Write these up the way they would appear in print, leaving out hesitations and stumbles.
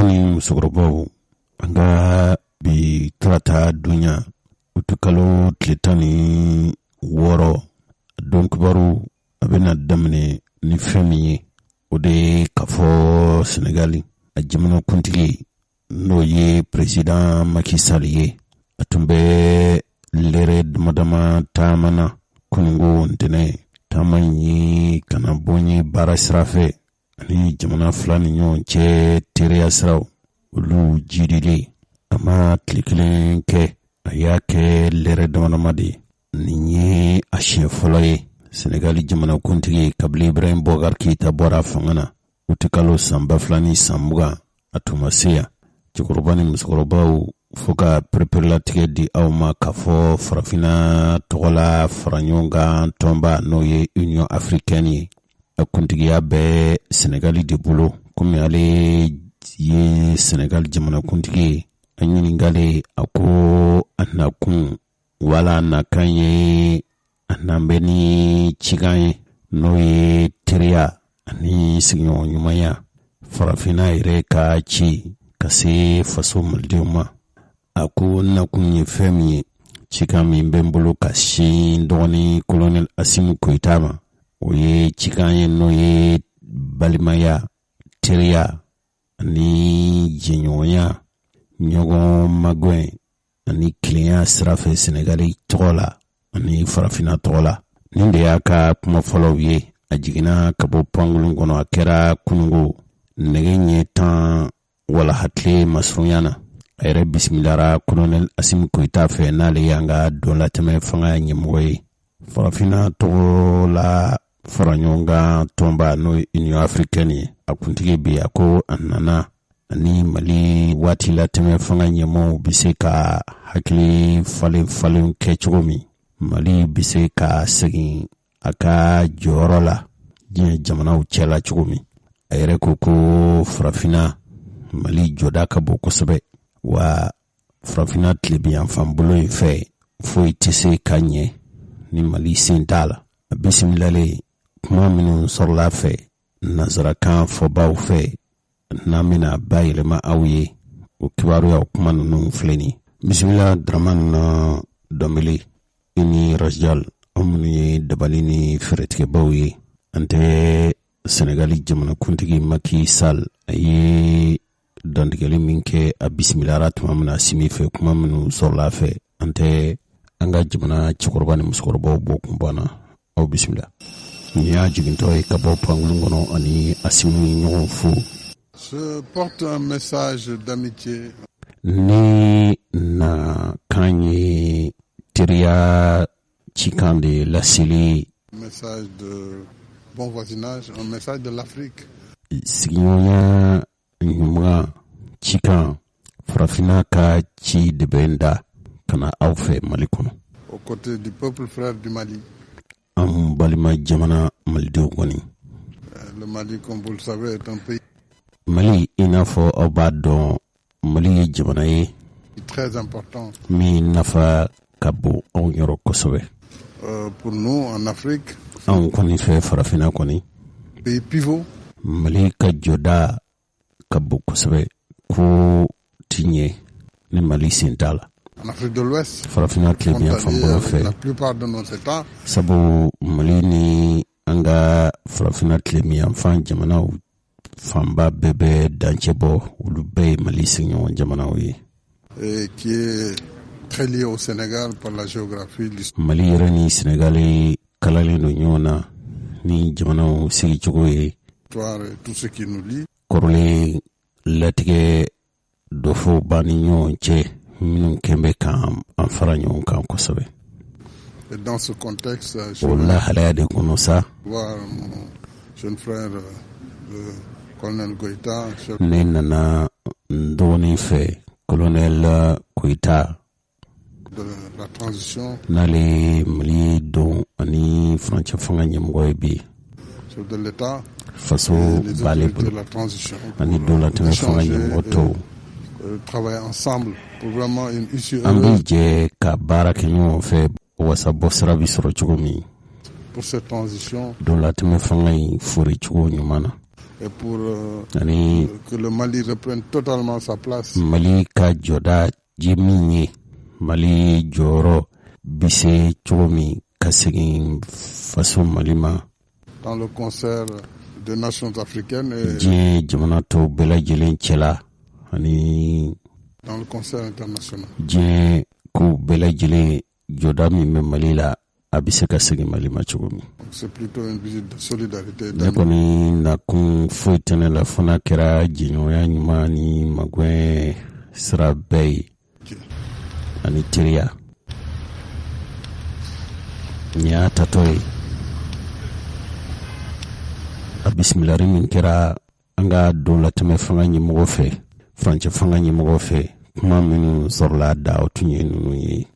ni musokorobaw anga bi trata dunya utukalo tletani woro donc baru abena damne ni femi ode kafo Senegali a jamana kuntigi no ye president Macky Sall ye atumbe lere madama tamana kunungo ntene tamanyi kana bonyi barasrafe ani jamana fulani nyon che teriya sraw ulu jidile ama tliklen ke ayake lere damanamadi ninyi ashe foloye Senegali jamana kuntigi kabli Ibrahim Bogar Keita bora fangana utikalo samba fulani sambuga atumasia chikurbani musokorobaw foka prepare tike di awma kafo farafina togola faranyonga tomba no ye Union Africaine akuntigi abe Senegali de bulo kumi ale ye Senegal jamana kuntigi anyini ngale ako anakun wala nakanye anambeni chiganye no ye teria ani signyo nyumaya farafina ire ka chi kase faso maldiuma aku nakun ye femi chikami mbembolo kashi ndoni Colonel Assimi Koitama oye chikanye no ye balimaya teria ani jinyoya nyogo magwe ani client srafe Senegali tola ani farafina tola ninde yaka kuma follow ye ajigina kabo pangulun kono akera kunungo negenye tan wala hatle masrunyana ayre bismillah Colonel Assimi Koita fe nale yanga dola teme fanga nyemoy farafina tola faranyonga tomba no Union Africaine akuntige bi ako anana ani Mali wati la teme fanga nyemo biseka hakli fale kechomi Mali biseka segi aka jorola jamana uchela chomi ayre koko farafina Mali jodaka boko sebe wa farafina tlibian fambulo ife fo itise kanye ni Mali sentala bismillah kuma minu sorla fe nazara kan fo baw fe namina baylema awye o kibaru ya kuma nunu fleni bismillah draman na domili ini rajal omni dabalini feretke bawye ante Senegali jamana kuntigi Macky Sall aye dandigeli minke a bismillah ratuma muna simi fe kuma minu sorla fe ante anga jamana chikorbani muskorbo bokumbana au bismillah niya jiginto e kabo pangulungono ani Assimi nyon fu. Je porte un message d'amitié. Ni na kanye teria chikande la sili. Un message de bon voisinage, un message de l'Afrique. Signoya nyumga chikan farafina ka chi de benda kana awfe malikono. Aux côtés du peuple frère du Mali. Balima jamana Maldiw goni. Le Mali, comme vous le savez, est un pays Mali inafo obado Mali jamana ye très important. Mi nafa kabo on yoro kosobe. Pour nous en Afrique, on koni fe farafina koni pays pivot. Mali ka joda kabo kosobe ko tinye ni Mali sentala. En Afrique de l'Ouest, farafina bien fambo fe la plupart de nos états sabu Mali ni anga farafina bien fan jamana famba bebe danchebo ulube Mali signon jamana wi et qui est très lié au Sénégal par la géographie. Mali rani Sénégalais kalali no nyona ni jamana sigi chogoye tout ce qui nous lie korle latige dofo bani nyon che minun kembe kam en faranyon kan kosobe. Et dans ce contexte, je vois mon jeune frère, le colonel Koita. Nena ndoni fe colonel Koita. De la transition. Nali Mali don ani Francha Fanga Nyamgoebi. Chef de l'État. Faso balé de la transition. Ani don la Fanga Nyamgoto. Travailler ensemble pour vraiment une issue heureuse. Ambije ka baraka nyo fe wasa bosra bisoro chugumi. Pour cette transition. Don la Fanga furi chugo nyumana. et pour que le Mali reprenne totalement sa place. Mali ka joda jimini Mali joro bise chomi kasegin faso Malima dans le concert des nations africaines et jamanato bela jelen chela ani dans le concert international. Ku bela jelen joda mi Malila abise kasegin Malima chomi. C'est plutôt une visite de solidarité. Nakoni na kun foitene la fona kera jinyoya nyumani magwe srabei ani tiria nya tatoi abismillah min kera anga dola teme fanga nyi mogofe franche fanga nyi mogofe kuma minu zorla da otunye nunu yi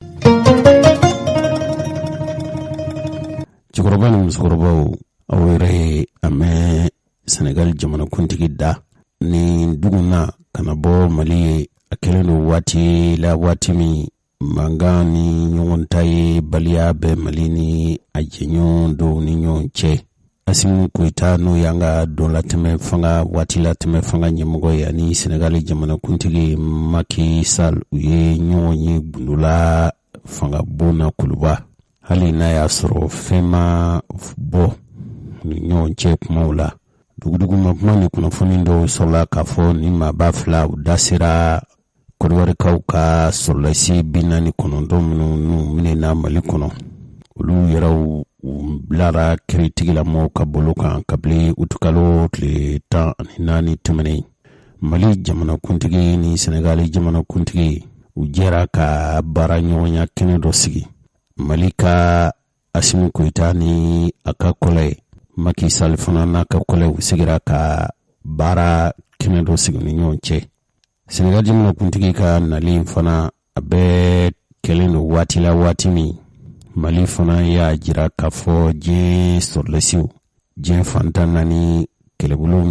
Chikoroba ni musokoroba awere ame Senegal jamana kuntigi da ni duguna kana bo Mali akeleno wati mi manga ni nyontaye balia be Mali ni ajenyo do ni nyonche asimu kuita no yanga dola teme fanga wati la teme fanga nyemugo ya ni Senegal jamana kuntigi Macky Sall uye nyonyi bundula fanga bona kuluba hali na ya soro fema bo ni nyonche kumaula dugudugu mapmani kuna funindo sola kafo ni mabafla udasira kodwari kauka sola si binani konondo mine na Mali kono ulu yara blara kritigi la mo kabuluka kabli utukalo tli ta nani temene Mali jamana kuntigi ni Senegali jamana kuntigi ujera ka bara nyonya kene dosigi Malika asimu kuitani akakole Macky Sall fana nakakole usigira ka bara kenedo sigini nyonche Senegal jamana kuntigi ka nali fana abe keleno wati mi Mali fana ya jira kafo je sorlesiu je fantana ni kelebulu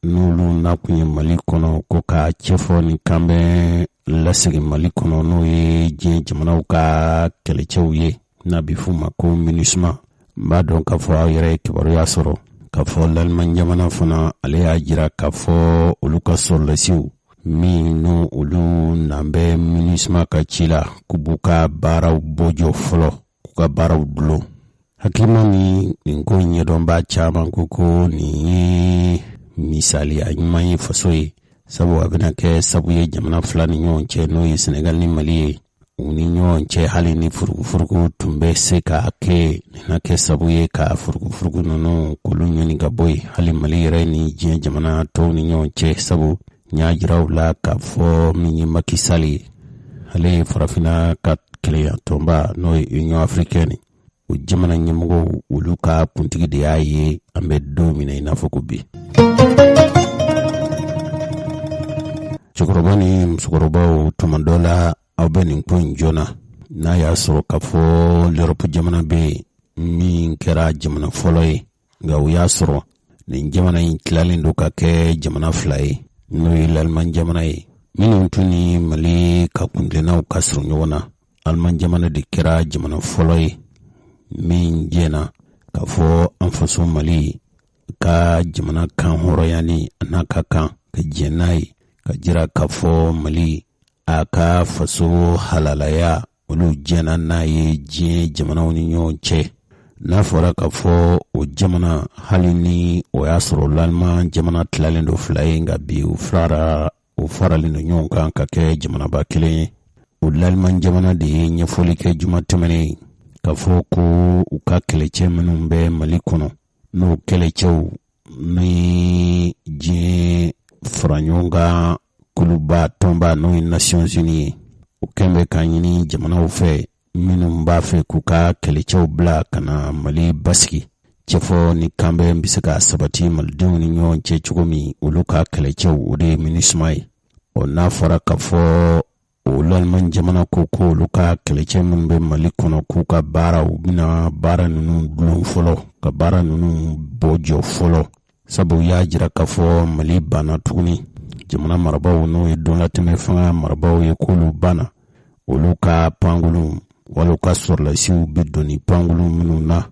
nulu nakunye Mali kono koka chefo ni kambe lasigi Mali kono no ye je jamana ka kelechew ye na bifuma ko MINUSMA mbadon kafo ayere kibaru ya soro kafo lalman jamana fana ale ya jira kafo uluka sorlesiu minu ulu nambe MINUSMA ka chila kubuka bara bojo folo kuka bara dulo hakima ni ngo nyedon ba chama kuko ni misali anyumanyi fasoyi sabu abina ke sabu ye jamana fulani nyonche no yi Senegal ni Mali uni nyonche hali ni furugu tumbe seka ke na ke sabu ye ka furugu nono kulunyo ni gaboy hali Mali reni je jamana to ni nyonche sabu nyajiraw la ka fo minyi Macky Sall hali farafina kat kile tomba no Union Africaine u jamana nyemugo uluka puntigi de aye ambe domina inafokubi Chokorobani msokoroba tumandola aubeni nkun jona na ya soro kafo l'Europe jamana be min kera jamana foloi nga uya soro ni jamana intilalin doka ke jamana flai no ilalman jamana yi minu tuni Mali kakundlina ukasro nyona alman jamana de kera jamana foloi min jena kafo anfaso Mali ka jamana kan horoyani anaka kan ka jenai kajira kafo Mali aka faso halalaya ulu jena na ye je jamana wani nyonche na fora kafo o jamana halini o yasro lalma jamana tlalendo flyinga bi u fara lindo nyonka kake jamana bakile u lalma jamana de nyefoli ke jumatemene kafo ko uka keleche menumbe Mali kono no keleche ni je Franyonga kuluba tomba no Nations Unies ukembe kanyini jamana ufe minu mbafe kuka kelechew bla kana Mali baski chefo ni kambe mbisaka sabati maldu ni nyonche chugomi uluka kelechew ude MINUSMA o nafara kafo ulalman jamana kuku uluka keleche mbe Mali kono kuka bara ubina bara nunu blun folo ka bara nunu bojo folo sabu ya jira kafo Mali bana tuni jamana marabaw no idona teme fanga marabaw yekulu bana uluka pangulu waluka sorla siu bidoni pangulu minuna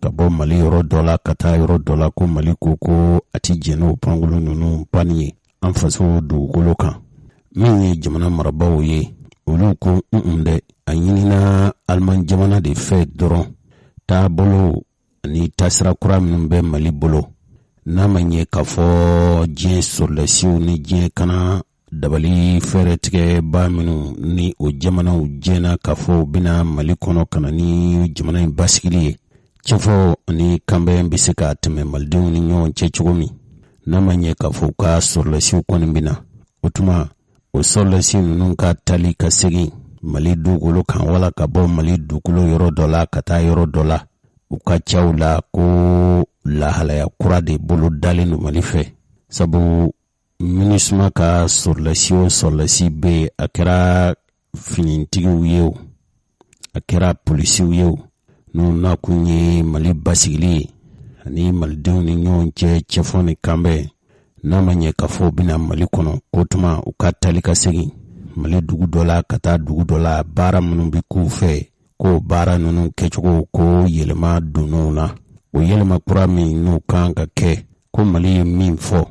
ka bɔ Mali yɔrɔ dɔ la ka taa yɔrɔ dɔ la ko Mali ko a ti jɛn o pankolo ninnu pani ye an faso dugukolo kan. Min ye jamana marabaaw ye olu ko dɛ a ɲinina Alman jamana de fɛ dɔrɔn taabolo ni tasira kura minnu bɛ Mali bolo n'a ma ɲɛ k'a fɔ diɲɛ sɔrɔdasiw ni diɲɛ kana dabali fɛrɛ tigɛ ba minnu ni o jamanaw jɛna k'a fɔ u bɛna Mali kɔnɔ ka na ni jamana in basigili ye. Cɛfɔ ni kanbɛn bɛ se ka tɛmɛ malidenw ni ɲɔgɔn cɛ cogo min n'a ma ɲɛ k'a fɔ u ka sɔrɔdasiw kɔni bɛna o tuma o sɔrɔdasi ninnu ka tali ka segin Mali dugukolo kan wala ka bɔ Mali dugukolo yɔrɔ dɔ la ka taa yɔrɔ dɔ la u ka caw la ko lahalaya kura de bolo dalen do Mali fɛ. Sabu MINUSMA ka sɔrɔdasi o sɔrɔdasi bɛ a kɛra finitigiw ye o a kɛra polisiw ye o n'u nakun ye Mali basigili ye ani malidenw ni ɲɔgɔn cɛ cɛfɔ ni kanbɛn n'a ma ɲɛ k'a fɔ u bɛna Mali kɔnɔ ko tuma u ka tali ka segin Mali dugu dɔ la ka taa dugu dɔ la baara minnu bɛ k'u fɛ ko baara ninnu kɛcogo ko yɛlɛma donn'o na o yɛlɛma kura min n'u kan ka kɛ ko Mali ye min fɔ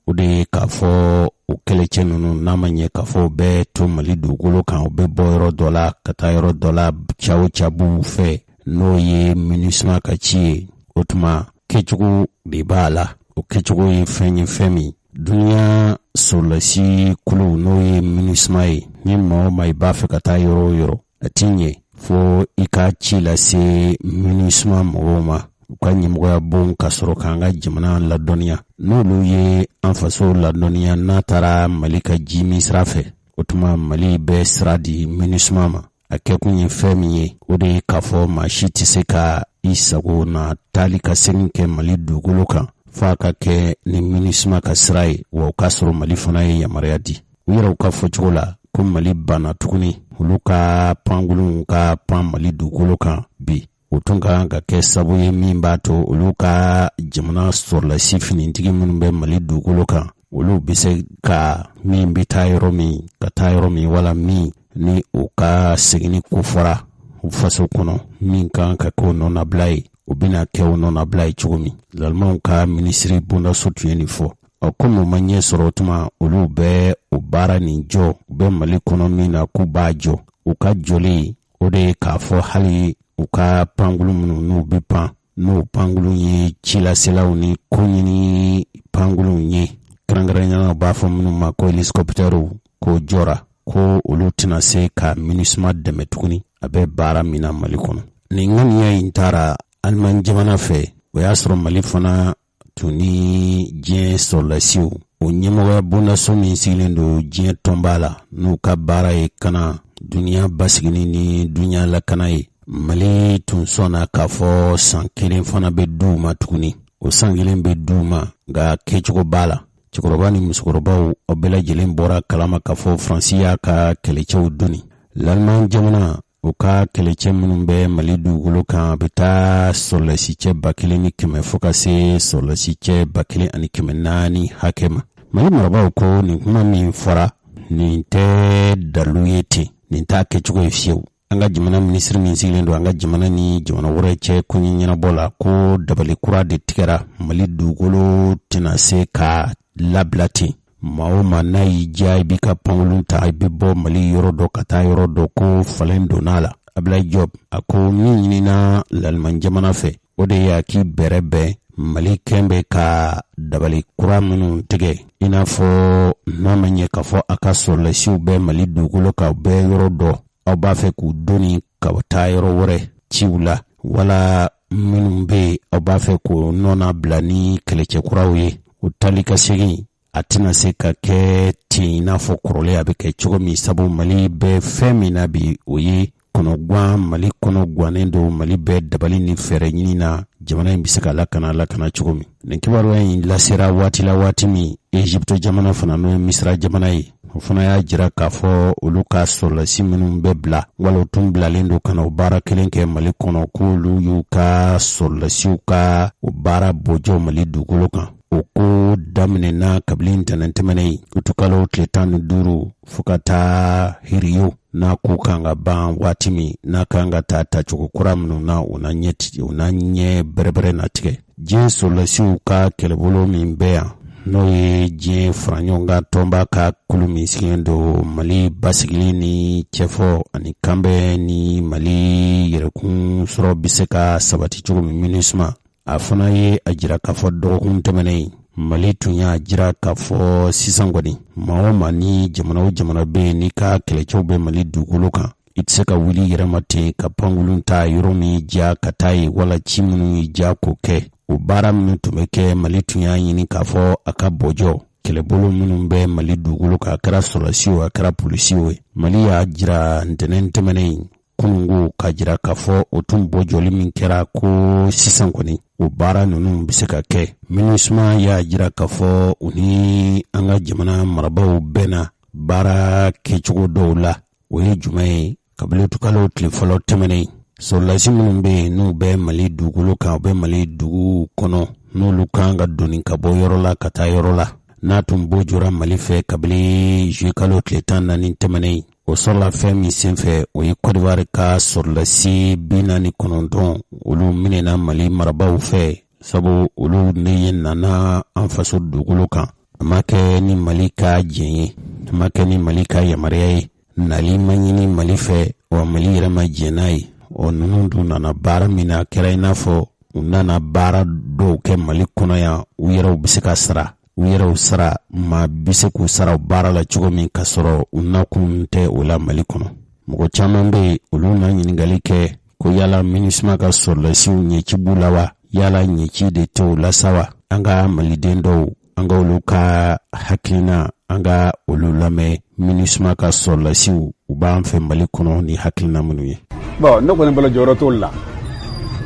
o de ye k'a fɔ o kɛlɛcɛ ninnu n'a ma ɲɛ k'a fɔ u bɛ to Mali dugukolo kan u bɛ bɔ yɔrɔ dɔ la ka taa yɔrɔ dɔ la cawo cabuw fɛ n'o ye MINUSMA ka ci ye o tuma kɛcogo de b'a la o kɛcogo ye fɛn ye fɛn min duniya sɔrɔdasi kulu n'o ye MINUSMA ye ni maa o maa i b'a fɛ ka taa yɔrɔ o yɔrɔ a ti ɲɛ fo i ka ci lase MINUSMA mɔgɔw ma u ka ɲɛmɔgɔya bon ka sɔrɔ k'an ka jamana ladɔnniya n'olu ye an faso ladɔnniya n'a taara Mali ka ji min sira fɛ o tuma Mali bɛ sira di MINUSMA ma a kɛkun ye fɛn min ye o de ye k'a fɔ maa si tɛ se ka i sago na taali ka segin kɛ Mali dugukolo kan f'a ka kɛ ni MINUSMA ka sira ye wa o ka sɔrɔ Mali fana ye yamaruya di u yɛrɛw ka fɔcogo la ko Mali banna tuguni olu ka pangolonw ka pan Mali dugukolo kan bi o tun ka kɛ sabu ye min b'a to olu ka jamana sɔrɔdasi finitigi minnu bɛ Mali dugukolo kan olu bɛ se ka min bɛ taa yɔrɔ min ka taa yɔrɔ min wala min ni o ka segin ko fɔra u faso kɔnɔ min kan ka kɛ o nɔnabila ye o bɛna kɛ o nɔnabila ye cogo min lalimaw ka minisiri bondaso tun ye nin fɔ komi o ma ɲɛ sɔrɔ o tuma olu bɛ o baara nin jɔ u bɛ Mali kɔnɔ min na k'u b'a jɔ u ka jɔli o de ye k'a fɔ hali u ka pangolon minnu n'u bɛ pan n'o pangolon ye cilaselaw ni ko ɲini pangolonw ye kɛrɛnkɛrɛnnenya b'a fɔ minnu ma ko hélicoptère ko jɔra ko olu tɛna se ka MINUSMA dɛmɛ tuguni a bɛ baara min na Mali kɔnɔ. Nin ŋaniya in taara Alman jamana fɛ o y'a sɔrɔ Mali fana tun ni diɲɛ sɔrɔdasiw o ɲɛmɔgɔya bondaso min sigilen don diɲɛ tɔnba la n'u ka baara ye kana duniya basigini ni duniya lakana ye Mali tun sɔnna k'a fɔ san kelen fana bɛ d'u ma tuguni o san kelen bɛ d'u ma nka kɛcogo b'a la cɛkɔrɔba ni musokɔrɔbaw aw bɛɛ lajɛlen bɔra kalama k'a fɔ Faransi y'a ka kɛlɛcɛw doni l'Allemagne jamana o ka kɛlɛcɛ minnu bɛ Mali dugukolo kan a bɛ taa sɔrɔdasicɛ 1,100 fo ka se sɔrɔdasicɛ 1,400 hakɛ ma Mali marabaaw ko nin kuma min fɔra nin tɛ dalu ye ten nin t'a kɛcogo ye fiyewu an ka jamana minisiri min sigilen don an ka jamana ni jamana wɛrɛ cɛ ko ɲɛnabɔ la ko dabali kura de tigɛra Mali dugukolo tɛna se ka labila ten maa o maa n'a y'i diya i b'i ka pangolon ta i bɛ bɔ Mali yɔrɔ dɔ ka taa yɔrɔ dɔ ko falen donn'a la Ablaye Diop a ko min ɲinina l'Allemagne jamana fɛ o de ye a k'i bɛrɛ bɛn Mali kɛn bɛ ka dabali kura minnu tigɛ i n'a fɔ n'a ma ɲɛ k'a fɔ a ka sɔrɔdasiw bɛ Mali dugukolo kan u bɛ yɔrɔ dɔ aw b'a fɛ k'u doni ka taa yɔrɔ wɛrɛ ciw la wala minnu bɛ yen aw b'a fɛ k'o nɔna bila ni kɛlɛcɛ kuraw ye o tali ka segin a tɛna se ka kɛ ten i n'a fɔ kɔrɔlen a bɛ kɛ cogo min sabu Mali bɛ fɛn min na bi o ye kɔnɔguwan Mali kɔnɔ guwannen don Mali bɛ dabali ni fɛɛrɛ ɲini na jamana in bɛ se ka lakana cogo min nin kibaruya in lasera waati la waati min Egypte jamana fana n'o ye Misira jamana ye o fana y'a jira k'a fɔ olu ka sɔrɔdasi minnu bɛ bila wala o tun bilalen don ka na o baara kelen kɛ Mali kɔnɔ k'olu y'u ka sɔrɔdasiw ka o baara bɔjɔ Mali dugukolo kan o ko daminɛ na kabili ntɛnɛn tɛmɛnen utukalo tile 15 fo ka taa hiriyo n'a ko kan ka ban waati min n'a kan ka taa tacogo kura minnu na o na ɲɛ bɛrɛbɛrɛ natigɛ. Diɲɛ sɔrɔlasiw ka kɛlɛbolo min bɛ yan n'o ye diɲɛ faraɲɔgɔnkan tɔnba ka kulu min sigilen don Mali basigili ni cɛfɔ ani kanbɛn ni Mali yɛrɛkun sɔrɔ bɛ se ka sabati cogo min MINUSMA a fana ye a jira k'a fɔ dɔgɔkun tɛmɛnen Mali tun y'a jira k'a fɔ sisan kɔni maa o maa ni jamana o jamana bɛ yen n'i ka kɛlɛcɛw bɛ Mali dugukolo kan i tɛ se ka wuli yɛrɛma ten ka pankulun ta yɔrɔ min ja ka taa ye wala ci minnu y'i ja k'o kɛ. O baara minnu tun bɛ kɛ Mali tun y'a ɲini k'a fɔ a ka bɔjɔ kɛlɛbolo minnu bɛ Mali dugukolo kan a kɛra sɔrɔlasiw a kɛra polisiw ye. Mali y'a jira ntɛnɛn tɛmɛnen kunungo ka jira k'a fɔ o tun bɔjɔli min kɛra ko sisan kɔni o baara ninnu bɛ se ka kɛ. MINUSMA y'a jira k'a fɔ u ni an ka jamana marabaw bɛnna baara kɛcogo dɔw la. O ye jumɛn ye? Kabili tukalo tile fɔlɔ tɛmɛnen sɔrɔlasi minnu bɛ yen n'u bɛ Mali dugukolo kan u bɛ Mali dugu kɔnɔ n'olu kan ka doni ka bɔ yɔrɔ la ka taa yɔrɔ la n'a tun bɔjɔra Mali fɛ kabili juillet kalo tile 14 tɛmɛnen o sɔrɔla fɛn min senfɛ o ye Côte d'Ivoire ka sɔrɔlasi 49 olu minɛna Mali marabaw fɛ sabu olu ne ye nana an faso dugukolo kan a ma kɛ ni Mali ka jɛn ye a ma kɛ ni Mali ka yamaruya ye nali ma ɲini Mali fɛ wa Mali yɛrɛ ma jɛn n'a ye. O ninnu dun nana baara min na kɛra i n'a fɔ u nana baara dɔw kɛ Mali kɔnɔ yan u yɛrɛw bɛ se ka sara u yɛrɛw sara maa bɛ se k'u sara baara la cogo min ka sɔrɔ u nakun tɛ o la Mali kɔnɔ. Mɔgɔ caman bɛ yen olu na ɲininkali kɛ ko yala MINUSMA ka sɔrɔlasiw ɲɛci b'u la wa yala ɲɛci de tɛ u la sa wa an ka maliden dɔw an ka olu ka hakilina an ka olu lamɛn MINUSMA ka sɔrɔlasiw u b'an fɛ Mali kɔnɔ ni hakilina minnu ye. Bon ne kɔni bolo jɔyɔrɔ t'olu la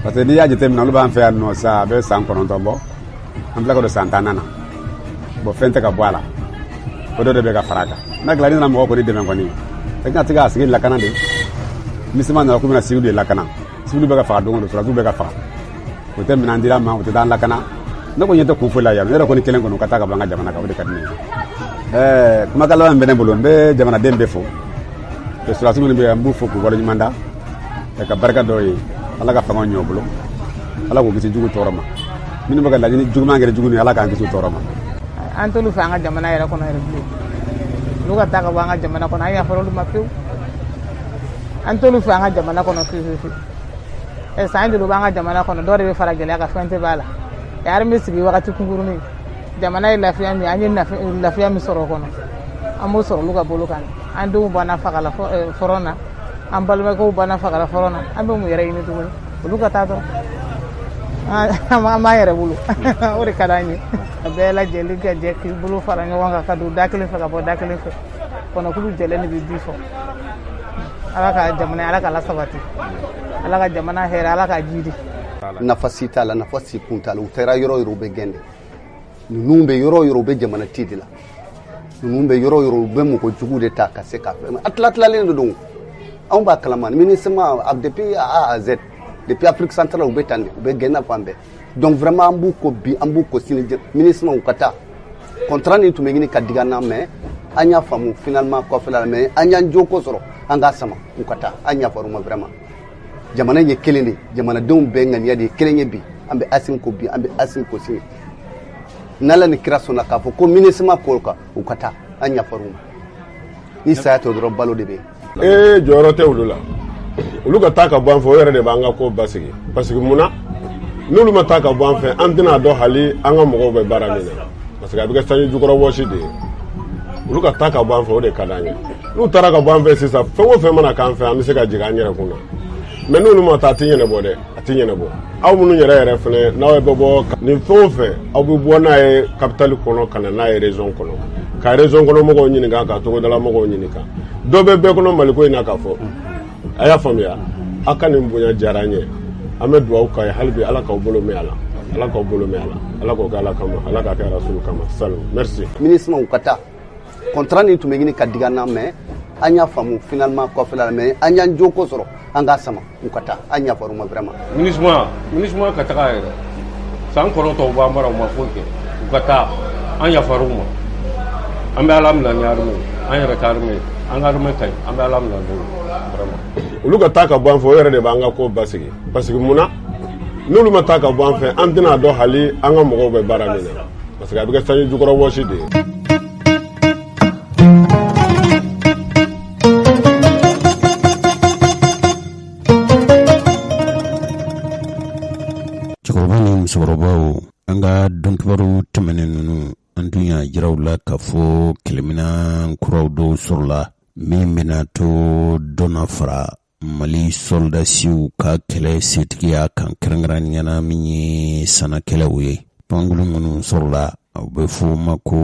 parce que n'i y'a jateminɛ olu b'an fɛ yan nɔ sa a bɛ san 9 bɔ an filɛ ka don san 10 na bon fɛn tɛ ka bɔ a la o dɔ de bɛ ka fara a kan n'a dilanni nana mɔgɔ kɔni dɛmɛ kɔni e ka se k'a sigi lakana de MINUSMA nana k'u bɛna civil de lakana civil bɛ ka faga don o don sɔrɔdasiw bɛ ka faga o tɛ minɛn dira ma o tɛ taa lakana ne kɔni ɲɛ tɛ kun foyi la yan ne yɛrɛ kɔni kelen kɔni ka taa ka bɔ an ka jamana kan o de ka di ne ye kumakan laban min bɛ ne bolo n bɛ jamanaden bɛɛ fo sɔrɔdasi minnu bɛ yan n b'u fo k'u waleɲuman da ka barika dɔw ye ala ka fanga ɲɔ bolo ala k'u kisi jugu tɔɔrɔ ma minnu bɛ ka laɲini juguman kɛ jugu ni ala k'an kisi tɔɔrɔ ma. An t'olu fɛ an ka jamana yɛrɛ kɔnɔ yɛrɛ bilen olu ka taa ka bɔ an ka jamana kɔnɔ an yafara olu ma pewu an t'olu fɛ an ka jamana kɔnɔ fiyewu san joli b'an ka jamana kɔnɔ dɔw de bɛ fara gɛlɛya ka fɛn tɛ b'a la yari bɛ sigi wagati kunkurunin jamana ye lafiya min an ye lafiya min sɔrɔ o kɔnɔ an b'o sɔrɔ olu ka bolo kan an denw banna fagala fɔrɔn na an balimakɛw banna fagala fɔrɔn na an bɛ mun yɛrɛ ɲini tuguni olu ka taa dɔrɔn an b'an yɛrɛ bolo o de ka d'an ye a bɛɛ lajɛlen ka jɛ k'i bolo fara ɲɔgɔn kan ka don da kelen fɛ ka bɔ da kelen fɛ kɔnɔkulu jɛlen de bɛ bi fɔ ala ka jamana ala ka lasabati ala ka jamana hɛrɛ ala ka jidi nafa si t'a la nafa si kun t'a la u taara yɔrɔ yɔrɔ u bɛ gɛn de ninnu bɛ yɔrɔ yɔrɔ u bɛ jamana ti de la ninnu bɛ yɔrɔ yɔrɔ u bɛ mɔgɔ jugu de ta ka se k'a fɛ a tilatilalen de don anw b'a kalama MINUSMA depuis A à Z depuis Afrique centrale u bɛ tan de u bɛ gɛnna fan bɛɛ donc vraiment an b'u ko bi an b'u ko sini MINUSMA u ka taa contrat nin tun bɛ ɲini ka dig'an na mais an y'a faamu finalement kɔfɛla la mais an y'an joko sɔrɔ an k'a sama u ka taa an yafar'u ma vraiment jamana ye kelen de jamanadenw bɛɛ ŋaniya de ye kelen ye bi an bɛ Assimi ko bi an bɛ Assimi ko sini n'Ala ni kira sɔnna k'a fɔ ko MINUSMA ko kan u ka taa an yafar'u ma ni saya tɛ dɔrɔn balo de bɛ yen. Jɔyɔrɔ tɛ olu la olu ka taa ka bɔ an fɛ o yɛrɛ de b'an ka ko basigi parce que munna n'olu ma taa ka bɔ an fɛ an tɛna dɔn hali an ka mɔgɔw bɛ baara min na parce que a bɛ kɛ sanji jukɔrɔ wɔsi de ye olu ka taa ka bɔ an fɛ o de ka d'an ye n'u taara ka bɔ an fɛ sisan fɛn o fɛn mana k'an fɛ an bɛ se ka jigin an yɛrɛ kun na mais n'olu ma taa a tɛ ɲɛnabɔ dɛ a tɛ ɲɛnabɔ aw minnu yɛrɛ fɛnɛ n'aw bɛ bɔ nin fɛn o fɛn aw bɛ bɔ n'a ye capitale kɔnɔ ka na n'a ye région kɔnɔ ka région kɔnɔ mɔgɔw ɲininka ka togodala mɔgɔw ɲininka dɔ bɛ bɛɛ kɔnɔ Mali ko in na k'a fɔ a y'a faamuya aw ka nin bonya diyara an ye an bɛ dugawu k'a ye hali bi ala k'aw bolo mɛn a la ala k'aw bolo mɛn a la ala k'o kɛ ala kama ala k'a kɛ rasulu kama salut merci. MINUSMA u ka taa contrat nin tun bɛ ɲini ka dig'an na mais an y'a faamu finalement kɔfɛla la mais an y'an joko sɔrɔ an k'a sama u ka taa an yafar'u ma vraiment. MINUSMA ka taga yɛrɛ san 9 b'an bara u ma foyi kɛ u ka taa an yafar'u ma an bɛ ala minɛ ni armée an yɛrɛ ka armée an ka armée ka ɲi an bɛ ala minɛ n'o vraiment olu ka taa ka bɔ an fɛ o yɛrɛ de b'an ka ko basigi parce que munna n'olu ma taa ka bɔ an fɛ an tɛna dɔn hali an ka mɔgɔw bɛ baara min na parce que a bɛ kɛ sanji jukɔrɔ wɔsi de ye. cɛkɔrɔba ni musokɔrɔbaw an ka dɔnkibaru tɛmɛnen ninnu an tun y'a jiraw la k'a fɔ kɛlɛminan kuraw dɔw sɔrɔla min bɛna to dɔnna fara mali soldasiw ka kɛlɛ setigiya kan kɛrɛnkɛrɛnniyana min ye sanakɛlɛw ye pankulu minnu sɔrɔla u bɛ fɔ o ma ko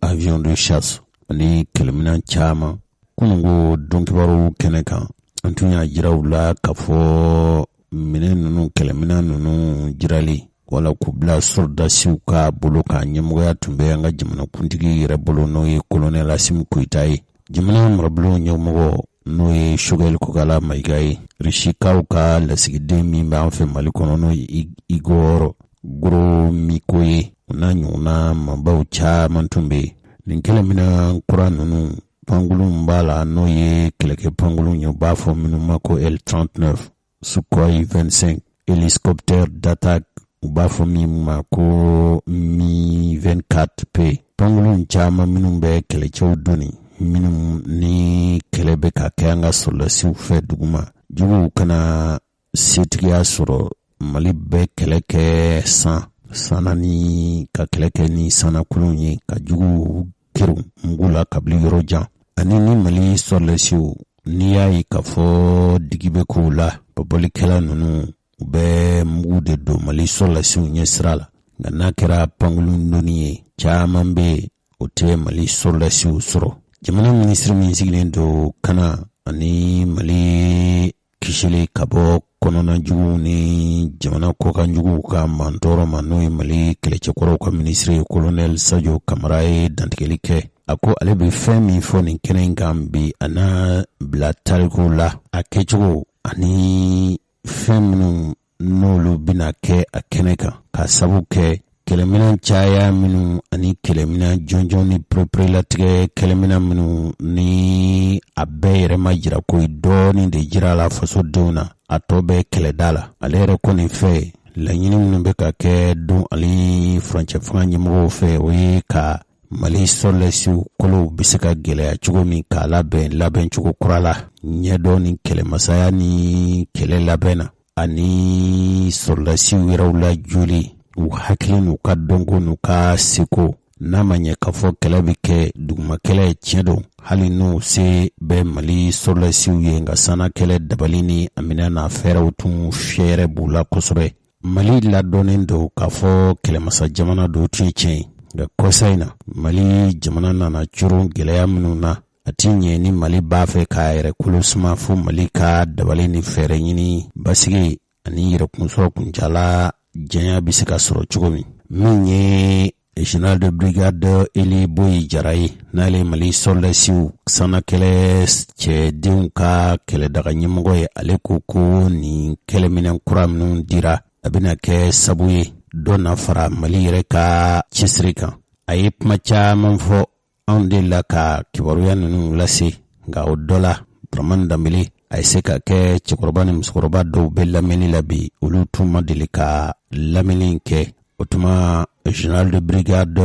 avion de chasse ani kɛlɛminan caman kununko dɔnkibaru kɛnɛ kan an tun y'a jiraw la k'a fɔ minɛn ninnu kɛlɛminan ninnu jirali wala k'u bila soldasiw ka bolo kan ɲɛmɔgɔya tun bɛ an ka jamanakuntigi yɛrɛ bolo n'o ye kolonɛl Asimu Koyita ye jamana marabolo ɲɛmɔgɔ n'o ye Choguel Kokala Mayiga ye Rishikaw ka lasigiden min b'an fɛ Mali kɔnɔ n'o ye Igor Goromiko ye o n'a ɲɔgɔnna mabaw caman tun bɛ yen nin kɛlɛminan kura ninnu pangulu b'a la n'o ye kɛlɛkɛ pangulu ye u b'a fɔ minnu ma ko L-39 Sukhoi 25 hélicoptère d'attaque u b'a fɔ min ma ko Mi-24P pangulu caman minnu bɛ kɛlɛcɛw doni minnu ni kɛlɛ bɛ ka kɛ an ka sɔrɔdasiw fɛ duguma juguw kana setigiya sɔrɔ Mali bɛ kɛlɛ kɛ sana ni ka kɛlɛ kɛ ni sanakulun ye ka juguw kiru mugu la kabili yɔrɔ jan ani ni Mali sɔrɔdasiw n'i y'a ye k'a fɔ digi bɛ k'u la bɔbɔlikɛla ninnu u bɛ mugu de don Mali sɔrɔdasiw ɲɛ sira la nka n'a kɛra pangulu doni ye caman bɛ o tɛ Mali sɔrɔdasiw sɔrɔ jamana minisiri min sigilen don Kana ani Mali kisili ka bɔ kɔnɔna juguw ni jamana kɔkan juguw ka mantɔrɔ ma n'o ye Mali kɛlɛcɛkɔrɔw ka minisiri ye kolonɛl Sajo Kamara ye dantigɛli kɛ a ko ale bɛ fɛn min fɔ nin kɛnɛ in kan bi a n'a bila tarikuw la a kɛcogo ani fɛn minnu n'olu bɛna kɛ a kɛnɛ kan ka sabu kɛ kɛlɛminan caya minnu ani kɛlɛminan jɔnjɔn ni pereperelatigɛ kɛlɛminan minnu ni a bɛɛ yɛrɛ ma jira ko dɔɔnin de jira la fasodenw na a tɔ bɛ kɛlɛda la ale yɛrɛ kɔni fɛ laɲini minnu bɛ ka kɛ don ale furancɛ fanga ɲɛmɔgɔw fɛ o ye ka Mali sɔrɔdasiw kolow bɛ se ka gɛlɛya cogo min k'a labɛn cogo kura la ɲɛdɔn ni kɛlɛmasaya ni kɛlɛ labɛn na ani sɔrɔdasiw yɛrɛw la joli u hakili n'u ka dɔnko n'u ka seko n'a ma ɲɛ k'a fɔ kɛlɛ bɛ kɛ duguma kɛlɛ ye tiɲɛ don hali n'u se bɛ Mali sɔrɔdasiw ye nka sana kɛlɛ dabali ni a minɛ n'a fɛɛrɛw tun fiyɛrɛ b'u la kosɛbɛ Mali ladɔnnen don k'a fɔ kɛlɛmasa jamana dɔw tun ye tiɲɛ nka kɔsa in na Mali jamana nana coron gɛlɛya minnu na a ti ɲɛ ni Mali b'a fɛ k'a yɛrɛ kolo suma fo Mali ka dabali ni fɛɛrɛ ɲini basigi ani yɛrɛkunsɔrɔ kuncala janya bɛ se ka sɔrɔ cogo min ye général de brigade Eli Boyi Jara ye n'ale Mali sɔrɔdasiw sanakɛlɛ cɛdenw ka kɛlɛdaga ɲɛmɔgɔ ye ale ko nin kɛlɛminɛn kura minnu dira a bɛna kɛ sabu ye dɔ na fara Mali yɛrɛ ka cɛsiri kan a ye kuma caman fɔ anw de la ka kibaruya ninnu lase nka o dɔ la Dramane Danbele a ye se ka kɛ cɛkɔrɔba ni musokɔrɔba dɔw bɛ lamɛnni la bi olu tun ma deli ka lamɛnni kɛ o tuma général de brigade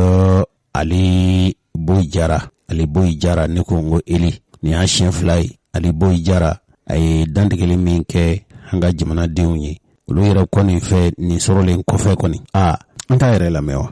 Ali Boyi Jara ne ko n ko Eli nin y'a siɲɛ 2 ye Ali Boyi Jara a ye dantigɛli min kɛ an ka jamanadenw ye olu yɛrɛ kɔni fɛ nin sɔrɔlen kɔfɛ kɔni an t'a yɛrɛ lamɛn wa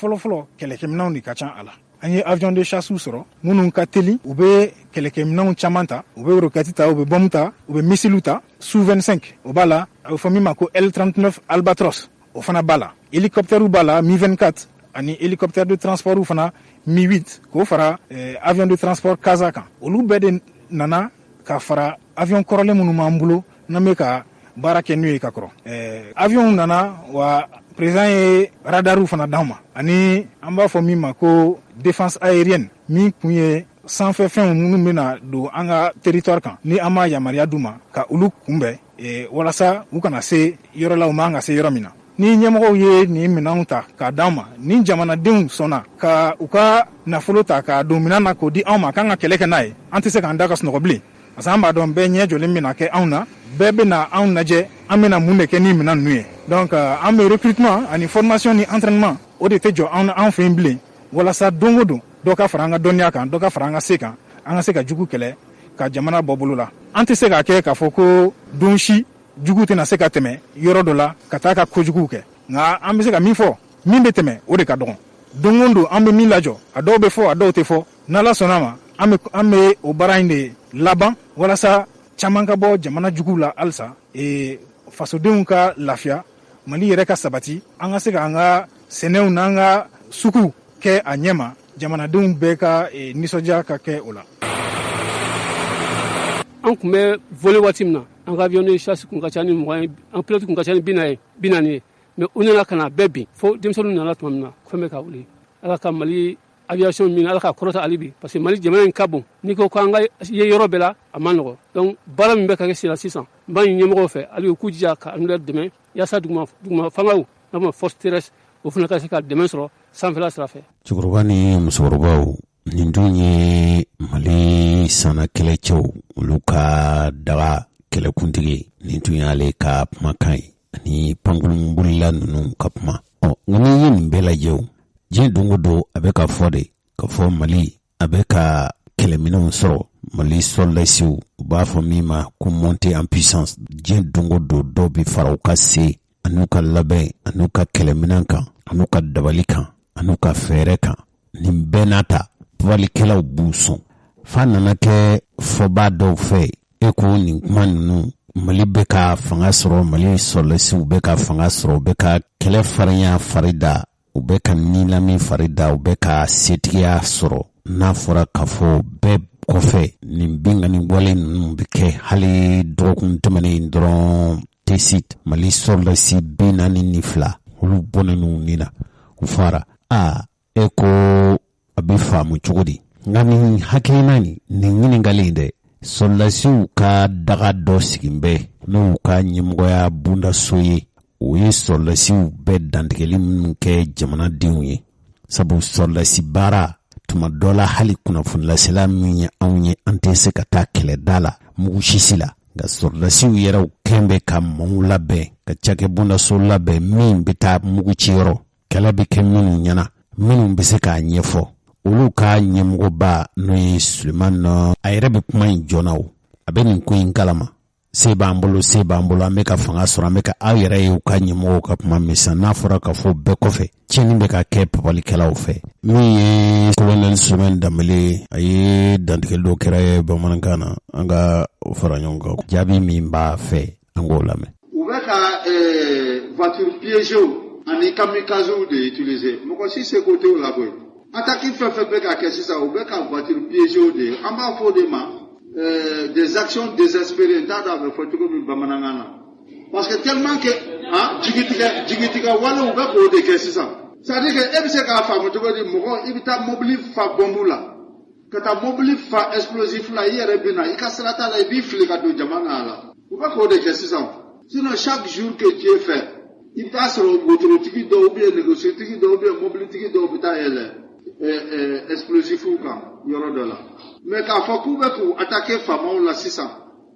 fɔlɔfɔlɔ kɛlɛkɛminɛw de ka ca a la an ye avion de chasse sɔrɔ minnu ka teli u bɛ kɛlɛkɛminɛnw caman ta u bɛ roquette ta u bɛ bombe ta u bɛ missile ta Su-25 o b'a la a bɛ fɔ min ma ko L-39 Albatros o fana b'a la hélicoptère b'a la Mi-24 ani hélicoptère de transport fana Mi-8 k'o fara avion de transport Kaza kan olu bɛɛ de nana ka fara avion kɔrɔlen minnu b'an bolo n'an bɛ ka baara kɛ n'u ye ka kɔrɔ avion nana wa président ye radaru fana d'an ma ani an b'a fɔ min ma ko défense aérienne min kun ye sanfɛ fɛnw minnu bɛna don an ka territoire kan ni an ma yamaruya d'u ma ka olu kunbɛn walasa u kana se yɔrɔ la u man ka se yɔrɔ min na ni ɲɛmɔgɔw ye nin minɛnw ta k'a d'an ma ni jamanadenw sɔnna ka u ka nafolo ta k'a don minɛn na k'o di anw ma k'an ka kɛlɛ kɛ n'a ye an tɛ se k'an da ka sunɔgɔ bilen parce que an b'a dɔn bɛɛ ɲɛ jɔlen bɛna kɛ anw na bɛɛ bɛna anw lajɛ an bɛna mun de kɛ ni minɛn ninnu ye donc an bɛ recrutement ani formation ni entraînement o de tɛ jɔ anw fɛ yen bilen walasa don o don dɔ ka fara an ka dɔnniya kan dɔ ka fara an ka se kan an ka se ka jugu kɛlɛ ka jamana bɔ bolo la an tɛ se k'a kɛ k'a fɔ ko don si jugu tɛna se ka tɛmɛ yɔrɔ dɔ la ka taa ka kojugu kɛ nka an bɛ se ka min fɔ min bɛ tɛmɛ o de ka dɔgɔn don o don an bɛ min lajɔ a dɔw bɛ fɔ a dɔw tɛ fɔ n'Ala sɔnna ma an bɛ o baara in de laban walasa caman ka bɔ jamana juguw la halisa fasodenw ka lafiya Mali yɛrɛ ka sabati an ka se ka an ka sɛnɛw n'an ka suguw kɛ a ɲɛma jamanadenw bɛɛ ka nisɔndiya ka kɛ o la. An kun bɛ voler waati min na an ka avion de chasse kun ka ca ni 20 an pilote kun ka ca ni 40 ye mais u nana ka na bɛɛ bin fo denmisɛnninw nana tuma min na fɛn bɛ ka wuli Ala ka Mali aviation min Ala ka kɔrɔta hali bi parce que Mali jamana in ka bon n'i ko k'an ka ye yɔrɔ bɛɛ la a man nɔgɔ donc baara min bɛ ka kɛ sen na sisan n b'a ɲini ɲɛmɔgɔw fɛ hali u k'u jija ka an dɛmɛ yaasa duguma fangaw n'a fɔ force terrestre o fana ka se ka dɛmɛ sɔrɔ sanfɛla sira fɛ. Cɛkɔrɔba ni musokɔrɔbaw nin dun ye Mali sana kɛlɛcɛw olu ka daga kɛlɛkuntigi nin tun y'ale ka kumakan ye ani pankurunbolila ninnu ka kuma nka n'i ye nin bɛɛ lajɛ o diɲɛ don o don a bɛ ka fɔ de ka fɔ Mali a bɛ ka kɛlɛminɛnw sɔrɔ Mali soldasiw u b'a fɔ min ma ko monter en puissance diɲɛ don o don dɔw bɛ fara u ka se an'u ka labɛn an'u ka kɛlɛminɛn kan an'u ka dabali kan an'u ka fɛɛrɛ kan nin bɛɛ n'a ta walikɛlaw b'u sɔn f'a nana kɛ fɔba dɔw fɛ e ko nin kuma ninnu Mali bɛ ka fanga sɔrɔ Mali soldasiw bɛ ka fanga sɔrɔ u bɛ ka kɛlɛ farinya farida u bɛ ka nilami farida u bɛ ka setigiya sɔrɔ n'a fɔra k'a fɔ bɛɛ kɔfɛ nin bingani wale ninnu bɛ kɛ hali dɔgɔkun tɛmɛnen dɔrɔn Tesit Mali soldasi 42 olu bɔnɛn'u ni na u fara e ko a bɛ faamu cogo di nka nin hakilina nin ɲininkali in dɛ soldasiw ka daga dɔ sigin bɛ n'u ka ɲɛmɔgɔya bundaso ye o ye soldasiw bɛɛ dantigɛli minnu kɛ jamanadenw ye sabu soldasi baara tuma dɔ la hali kunnafonilasela min ye anw ye an tɛ se ka taa kɛlɛda la mugu sisi la nka soldasiw yɛrɛw kɛn bɛ ka maaw labɛn ka cakɛ bundaso labɛn min bɛ taa mugu ci yɔrɔ kɛlɛ bɛ kɛ minnu ɲɛna minnu bɛ se k'a ɲɛfɔ olu ka ɲɛmɔgɔba n'o ye Suleman nɔ a yɛrɛ bɛ kuma in joona o a bɛ nin ko in kalama se b'an bolo an bɛ ka fanga sɔrɔ an bɛ ka aw yɛrɛ ye u ka ɲɛmɔgɔw ka kuma min san n'a fɔra ka fɔ bɛɛ kɔfɛ tiɲɛni bɛ ka kɛ pabalikɛlaw fɛ min ye colonel Suleman Danbele a ye dantigɛli dɔ kɛra ye bamanankan na an ka fara ɲɔgɔn kan jaabi min b'a fɛ an k'o lamɛn. U bɛ ka voiture piégée ani kamikaze de utiliser mɔgɔ si se ko t'o la koyi attaque fɛn fɛn bɛ ka kɛ sisan u bɛ ka voiture piégée de an b'a fɔ de ma des actions désespérées t'a dɔn a bɛ fɔ cogo min bamanankan na parce que tellement que jigitigɛ walew bɛ k'o de kɛ sisan c'est à dire que e bɛ se k'a faamu cogo di mɔgɔ i bɛ taa mobili fa bombe la ka taa mobili fa explosif la i yɛrɛ bɛ na i ka sira t'a la i b'i fili ka don jamana la u bɛ k'o de kɛ sisan sinon chaque jour que Dieu fait i bɛ taa sɔrɔ wotorotigi dɔw ou bien négociatigi dɔw ou bien mobilitigi dɔw bɛ taa yɛlɛ explosifw kan yɔrɔ dɔ la mais k'a fɔ k'u bɛ k'u attaquer faamaw la sisan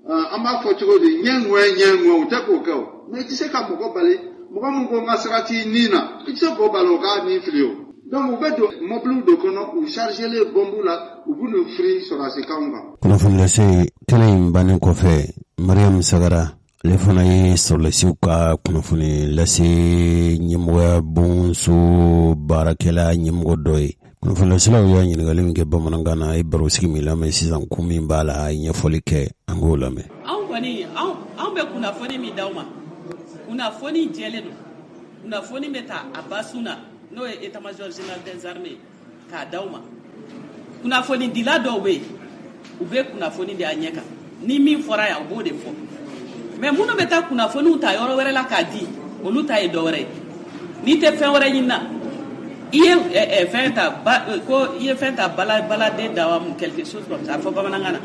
an b'a fɔ cogo di ɲɛŋuwɛ u tɛ k'o kɛ o mais i tɛ se ka mɔgɔ bali mɔgɔ min ko n ka sira t'i nin na i tɛ se k'o bali o k'a nin fili o donc u bɛ don mobiliw de kɔnɔ u chargelen bombe la u b'u n'u firi sɔrɔasikanw kan. kunnafoni lase kɛnɛ in bannen kɔfɛ Mariam Sagara ale fana ye sɔrɔlasiw ka kunnafoni lase ɲɛmɔgɔya bonso baarakɛla ɲɛmɔgɔ dɔ ye Fala sila ya ɲininkali min kɛ bamanankan na a ye baro sigi min lamɛn sisan kun min b'a la a ye ɲɛfɔli kɛ an k'o lamɛn. Anw kɔni anw bɛ kunnafoni min d'aw ma kunnafoni jɛlen don kunnafoni bɛ ta a basu na n'o ye état-major général des armées k'a d'aw ma kunnafoni dila dɔw bɛ yen u bɛ kunnafoni de a ɲɛ kan ni min fɔra yan u b'o de fɔ mais minnu bɛ taa kunnafoniw ta yɔrɔ wɛrɛ la k'a di olu ta ye dɔ wɛrɛ ye n'i tɛ fɛn wɛrɛ ɲini na i ye fɛn ta baladen dawa mu quelque chose comme ça a fɔ bamanankan na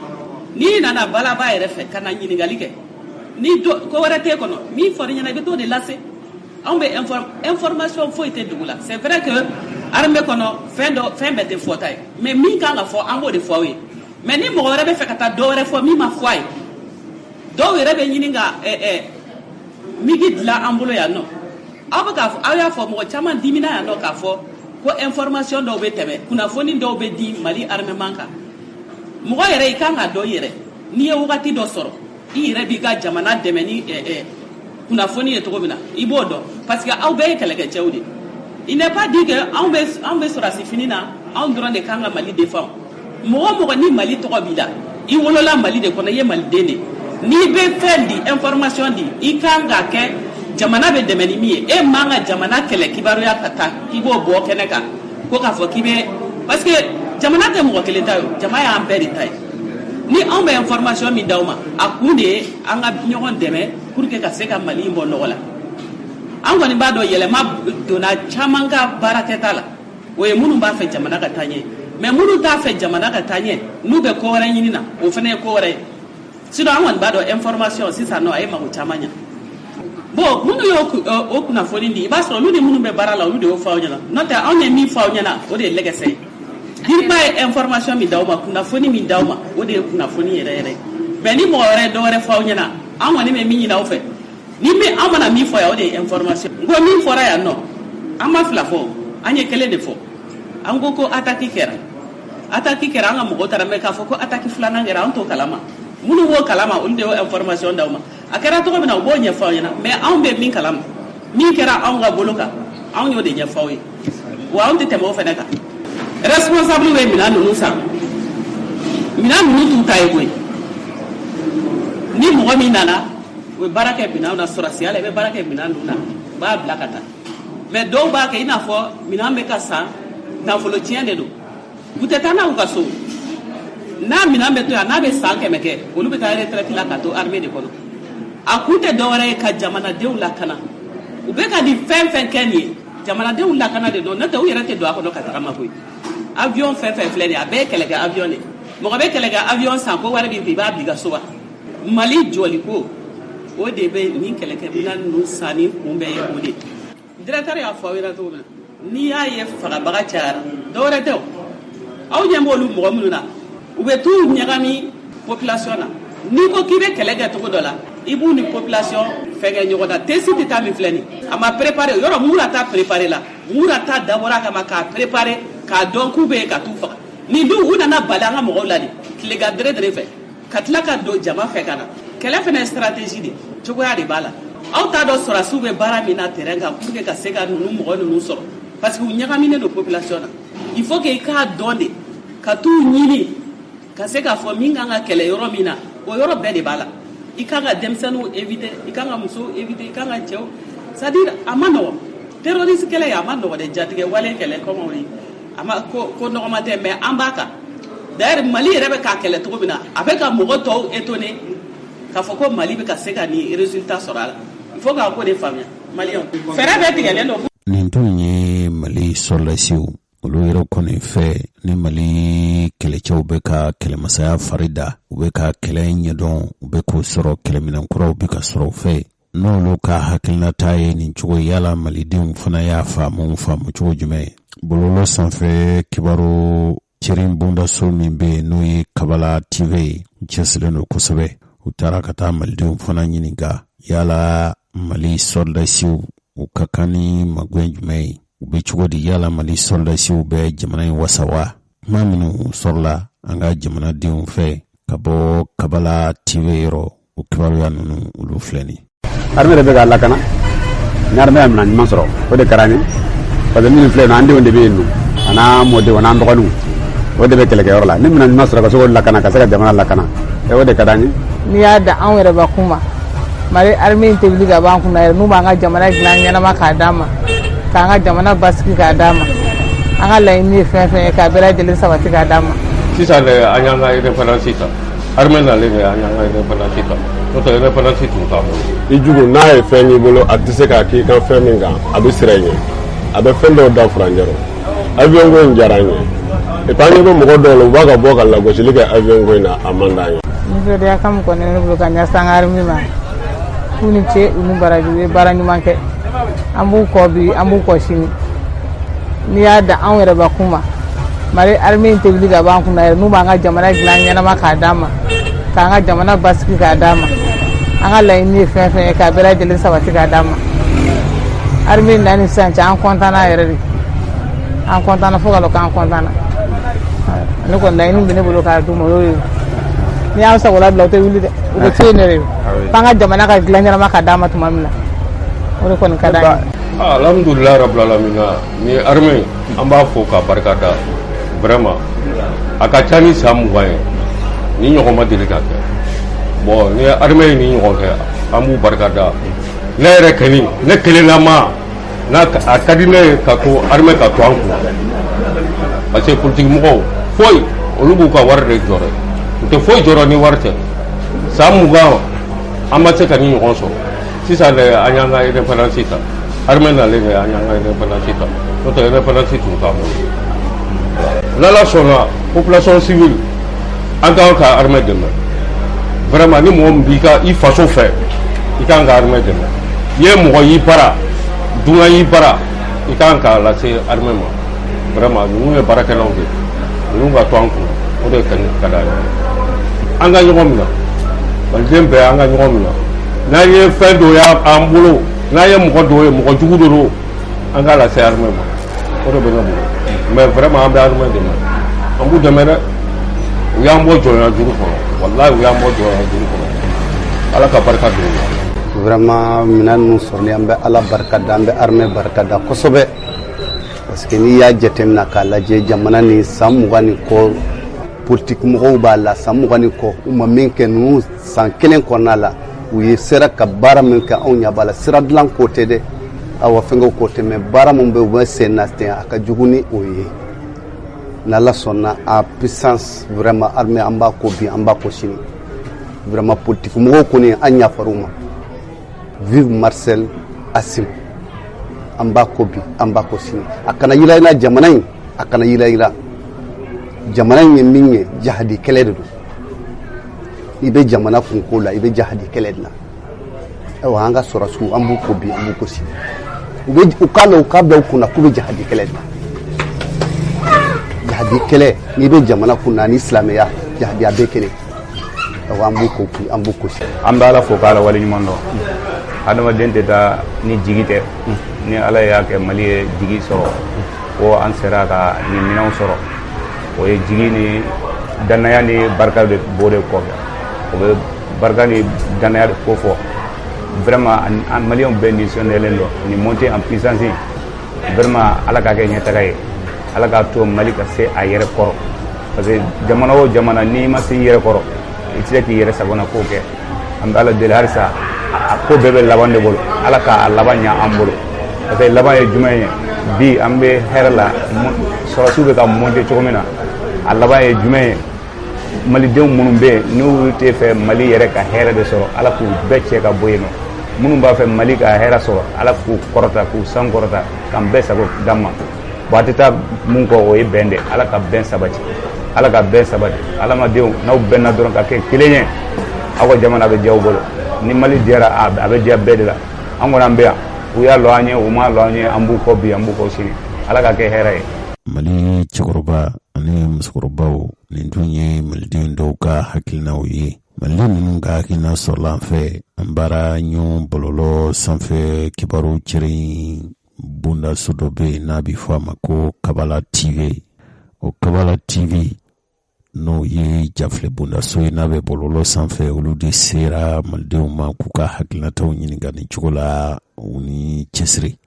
n'i nana balaba yɛrɛ fɛ ka na ɲininkali kɛ ni ko wɛrɛ t'e kɔnɔ min fɔra ɲɛna i bɛ t'o de lase anw bɛ information foyi tɛ dugu la c'est vrai que armée kɔnɔ fɛn bɛɛ tɛ fɔta ye mais min kan ka fɔ an b'o de fɔ aw ye mais ni mɔgɔ wɛrɛ bɛ fɛ ka taa dɔ wɛrɛ fɔ min ma fɔ a ye dɔw yɛrɛ bɛ ɲini ka migi dilan an bolo yan nɔ aw bɛ k'a fɔ aw y'a fɔ mɔgɔ caman dimina yan nɔ k'a fɔ ko information dɔw bɛ tɛmɛ kunnafoni dɔw bɛ di Mali armement kan mɔgɔ yɛrɛ i kan ka dɔn i yɛrɛ n'i ye wagati dɔ sɔrɔ i yɛrɛ b'i ka jamana dɛmɛ ni kunnafoni ye cogo min na i b'o dɔn parce que aw bɛɛ ye kɛlɛkɛcɛw de il n'est pas dit que anw bɛ sɔrɔsi fini na anw dɔrɔn de kan ka Mali défend mɔgɔ mɔgɔ ni Mali tɔgɔ b'i la i wolola Mali de kɔnɔ i ye maliden de n'i bɛ fɛn di information di i kan ka kɛ jamana bɛ dɛmɛ ni min ye e man ka jamana kɛlɛ kibaruya ka taa k'i b'o bɔ kɛnɛ kan ko k'a fɔ k'i bɛ parce que jamana tɛ mɔgɔ kelen ta ye jamana y'an bɛɛ de ta ye ni anw bɛ information min d'aw ma a kun de ye an ka ɲɔgɔn dɛmɛ pour que ka se ka Mali in bɔ nɔgɔ la an kɔni b'a dɔn yɛlɛma donna caman ka baarakɛta la o ye minnu b'a fɛ jamana ka taa ɲɛ mais minnu t'a fɛ jamana ka taa ɲɛ n'u bɛ ko wɛrɛ ɲini na o fana ye ko wɛrɛ ye sinon an kɔni b'a dɔn information sisan nɔ a ye mago caman ɲɛ bon minnu y'o kunnafoni di i b'a sɔrɔ olu ni minnu bɛ baara la olu de y'o fɔ aw ɲɛna n'o tɛ anw ye min fɔ aw ɲɛna o de ye lɛgɛsɛ ye ni ba ye information min d'aw ma kunnafoni min d'aw ma o de ye kunnafoni yɛrɛ yɛrɛ mais ni mɔgɔ wɛrɛ dɔ wɛrɛ fɔ aw ɲɛna an kɔni bɛ min ɲini aw fɛ ni min an mana min fɔ yan o de ye information n ko min fɔra yan nɔ an ma fila fɔ an ye kelen de fɔ an ko attaque kɛra an ka mɔgɔw taara mais k'a fɔ ko attaque filanan kɛra an t'o kalama minnu b'o kalama olu de y'o information d'aw ma a kɛra cogo min na u b'o ɲɛfɔ aw ɲɛna mais anw bɛ min kalama min kɛra anw ka bolo kan anw y'o de ɲɛfɔ aw ye wa anw tɛ tɛmɛ o fɛnɛ kan responsable bɛ minɛn ninnu san minɛn ninnu t'u ta ye koyi ni mɔgɔ min nana u bɛ baara kɛ minɛnw na sɔrɔsiya la i bɛ baara kɛ minɛn ninnu na u b'a bila ka taa mais dɔw b'a kɛ i n'a fɔ minɛn bɛ ka san nafolo tiɲɛ de don u tɛ taa n'a u ka so n'a minɛn bɛ to yan n'a bɛ san 100 kɛ olu bɛ taa retraite la ka to armée de kɔnɔ a kun tɛ dɔwɛrɛ ye ka jamanadenw lakana u bɛ ka nin fɛn fɛn kɛ nin ye jamanadenw lakana de don n'o tɛ u yɛrɛ tɛ don a kɔnɔ ka tagama koyi avion fɛn fɛn filɛ nin ye a bɛɛ ye kɛlɛkɛ avion de mɔgɔ bɛ kɛlɛkɛ avion san ko wari b'i kun i b'a bila i ka so wa Mali jɔliko o de bɛ nin kɛlɛkɛminɛn ninnu sanni kun bɛɛ ye o de directeur y'a fɔ aw ɲɛna cogo min na n'i y'a ye fagabaga cayara dɔwɛrɛ tɛ o aw ɲɛ b'olu mɔgɔ minnu na u bɛ t'u ɲagami population na n'i ko k'i bɛ kɛlɛ kɛ cogo dɔ la i b'u ni population fɛnkɛ ɲɔgɔn na tesi de ta min filɛ nin a ma préparer yɔrɔ mura ta préparer la mura ta dabɔra kama k'a préparer k'a dɔn k'u bɛ yen ka t'u faga nin dun u nana bali an ka mɔgɔw la de tilega dere fɛ ka tila ka don jama fɛ ka na kɛlɛ fana ye stratégie de cogoya de b'a la aw t'a dɔn sɔrɔsiw bɛ baara min na terrain kan pour que ka se ka ninnu mɔgɔ ninnu sɔrɔ parce que u ɲagaminen don population na il faut que i k'a dɔn de ka t'u ɲini ka se k'a fɔ min kan ka kɛlɛ yɔrɔ min na o yɔrɔ bɛɛ de b'a la i kan ka denmisɛnninw éviter i kan ka musow éviter i kan ka cɛw c'est à dire a ma nɔgɔn terroriste kɛlɛ ye a ma nɔgɔn dɛ jatigɛ wale kɛlɛ comme on dit a ma ko nɔgɔma tɛ mais an b'a kan d'ailleurs Mali yɛrɛ bɛ k'a kɛlɛ cogo min na a bɛ ka mɔgɔ tɔw étonner k'a fɔ ko Mali bɛ ka se ka nin résultat sɔrɔ a la il faut k'a ko de faamuya maliyɛnw fɛɛrɛ bɛɛ tigɛlen don. nin tun ye Mali sɔrɔdasiw olu yɛrɛ kɔni fɛ ni Mali kɛlɛcɛw bɛ ka kɛlɛmasaya fari da u bɛ ka kɛlɛ ɲɛdɔn u bɛ k'o sɔrɔ kɛlɛminɛn kuraw bɛ ka sɔrɔ u fɛ n'olu ka hakilinata ye nin cogo yala malidenw fana y'a faamu cogo jumɛn bɔlɔlɔ sanfɛ kibaru cirin bondaso min bɛ yen n'o ye Kabala TV cɛsirilen don kosɛbɛ u taara ka taa malidenw fana ɲininka yala Mali sɔrɔdasiw u ka kan ni magwɛn jumɛn ye u bɛ cogo di yala Mali sɔrɔdasiw bɛ jamana in wasa wa kuma minnu sɔrɔla an ka jamanadenw fɛ ka bɔ Kabala TV yɔrɔ o kibaruya ninnu olu filɛ nin armée de bɛ ka lakana ni armée y'a minɛ ɲuman sɔrɔ o de kɛra ni parce que minnu filɛ nin an denw de bɛ yen nɔ ana mɔdenw an'an dɔgɔninw o de bɛ kɛlɛkɛyɔrɔ la ni minɛn ɲuman sɔrɔ ka se k'o lakana ka se ka jamana lakana o de ka d'an ye. N'i y'a da anw yɛrɛ bakun ma Mali armée in tɛ wuli ka bɔ an kunna yɛrɛ n'u b'an ka jamana dilan ɲɛnama k'a d'an ma k'an ka jamana basigi k'a d'an ma an ka laɲini ye fɛn fɛn ye k'a bɛɛ lajɛlen sabati k'a d'an ma. Sisan de an y'an ka indépendance ta armée nalen de an y'an ka indépendance ta n'o tɛ indépendance tun t'an bolo. I jugu n'a ye fɛn y'i bolo a tɛ se k'a k'i ka fɛn min kan a bɛ siran i ɲɛ a bɛ fɛn dɔw da furancɛ rɔ avion ko in diyara an ye et puis an ɲɛ bɛ mɔgɔ dɔw la u b'a ka bɔ ka lagosili kɛ avion ko in na a man d'an ye. Nisɔndiya kan min kɔni ne bolo ka ɲɛsin an ka armée ma k'u ni ce u ni baraji u ye baara ɲuman kɛ an b'u kɔ bi an b'u kɔ sini n'i y'a da anw yɛrɛ bakun ma Mali armée in tɛ wuli ka bɔ an kunna yɛrɛ n'u b'an ka jamana dilan ɲɛnama k'a d'an ma k'an ka jamana basigi k'a d'an ma an ka laɲini ye fɛn fɛn ye k'a bɛɛ lajɛlen sabati k'a d'an ma armée in nani sisan cɛ an content na yɛrɛ de an content na fo ka lɔ k'an content na ne kɔni laɲini bɛ ne bolo k'a d'u ma o y'o ye n'i y'an sagola bila u tɛ wuli dɛ u bɛ to yen de f'an ka jamana ka dilan ɲɛnama k'a d'an ma tuma min na o de kɔni ka d'an ye. Alhamdulillah rabbil alamin ni armée an b'a fɔ ka barika da vraiment a ka ca ni san 20 ye ni ɲɔgɔn ma deli ka kɛ bon ni armée ni ɲɔgɔn kɛ an b'u barika da ne yɛrɛ kɔni ne kelennama n'a a ka di ne ye ka to armée ka to an kun parce que politique mɔgɔw foyi olu b'u ka wari de jɔrɔ u tɛ foyi jɔrɔ ni wari tɛ san 20 an ma se ka ni ɲɔgɔn sɔrɔ sisan de an y'an ka indépendance ta armée nalen de an y'an ka indépendance ta n'o tɛ indépendance tun t'an bolo n'Ala sɔnna population civile an k'an ka armée dɛmɛ vraiment ni mɔgɔ min b'i ka i faso fɛ i k'an ka armée dɛmɛ i ye mɔgɔ y'i bara dunan y'i bara i k'an k'a lase armée ma vraiment ninnu ye baarakɛlaw de ninnu ka to an kun o de ka d'an ye an ka ɲɔgɔn minɛ maliden bɛɛ an ka ɲɔgɔn minɛ n'an ye fɛn dɔ y'an bolo n'an ye mɔgɔ dɔw ye mɔgɔ jugu dɔ don an k'a lase armée ma o de bɛ ne bolo mais vraiment an bɛ armée dɛmɛ an b'u dɛmɛ dɛ u y'an bɔ jɔnya juru kɔnɔ wallahi u y'an bɔ jɔnya juru kɔnɔ ala ka barika don u la. Vraiment minɛn ninnu sɔrɔli an bɛ ala barika da an bɛ armée barika da kosɛbɛ parce que n'i y'a jateminɛ k'a lajɛ jamana ni san 20 ni kɔ politique mɔgɔw b'a la san 20 ni kɔ u ma min kɛ ninnu san 1 kɔnɔna la u ye sera ka baara min kɛ anw ɲɛ b'a la sira dilan ko tɛ dɛ awa fɛnkɛw ko tɛ mais baara min bɛ u bɛ sen na ten a ka jugu ni o ye n'Ala sɔnna a puissance vraiment armée an b'a ko bi an b'a ko sini vraiment politique mɔgɔw kɔni an yafar'u ma vive Marcel Asim an b'a ko bi an b'a ko sini a kana yira ila jamana in a kana yira ila jamana in ye min ye jahadi kɛlɛ de don i bɛ jamana kunko la i bɛ jahadi kɛlɛ de la ayiwa an ka sɔrɔsiw an b'u ko bi an b'u ko sini u k'a la u k'a bila u kunna k'u bɛ jahadi kɛlɛ de la jahadi kɛlɛ n'i bɛ jamana kunna ni silamɛya jahadi a bɛɛ kelen ayiwa an b'u ko bi an b'u ko sini. an bɛ ala fo k'ala waleɲuman dɔn adamaden tɛ taa ni jigi tɛ ni ala y'a kɛ mali ye jigi sɔrɔ ko an sera ka nin minɛnw sɔrɔ o ye jigi ni dannaya ni barika de b'o de kɔfɛ o bɛ barika ni dannaya de ko fɔ vraiment an maliyɛnw bɛɛ nisɔndiyalen don ni montée en puissance vraiment ala k'a kɛ ɲɛtaga ye ala k'a to mali ka se a yɛrɛ kɔrɔ parce que jamana o jamana n'i ma se i yɛrɛ kɔrɔ i tɛ se k'i yɛrɛ sagona ko kɛ an bɛ ala deli halisa a ko bɛɛ bɛ laban de bolo ala k'a laban ɲa an bolo parce que laban ye jumɛn ye bi an bɛ hɛrɛ la sɔrɔsiw bɛ ka monter cogo min na a laban ye jumɛn ye malidenw minnu bɛ yen n'u tɛ fɛ mali yɛrɛ ka hɛrɛ de sɔrɔ ala k'u bɛɛ cɛ ka bɔ yen nɔ minnu b'a fɛ mali ka hɛrɛ sɔrɔ ala k'u kɔrɔta k'u sankɔrɔta k'an bɛɛ sago d'an ma bon a tɛ taa mun kɔ o ye bɛn de ala ka bɛn sabati ala ka bɛn sabati adamadenw n'aw bɛnna dɔrɔn ka kɛ kelen ye aw ka jamana bɛ diya aw bolo ni mali diyara a bɛ diya bɛɛ de la an kɔni an bɛ yan u y'a lɔ an ye u m'a lɔ an ye an b'u kɔ bi an b'u kɔ sini ala ka kɛ hɛrɛ ye. Mali cɛkɔrɔba ani musokɔrɔbaw nin tun ye malidenw dɔw ka hakilinaw ye maliden ninnu ka hakilina sɔrɔla an fɛ an baara ɲɔgɔn bɔlɔlɔ sanfɛ kibaru cɛrin bondaso dɔ bɛ yen n'a bɛ fɔ a ma ko Kabala TV o Kabala TV n'o ye jafilɛ bondaso ye n'a bɛ bɔlɔlɔ sanfɛ olu de sera malidenw ma k'u ka hakilinataw ɲininka nin cogo la u ni cɛsiri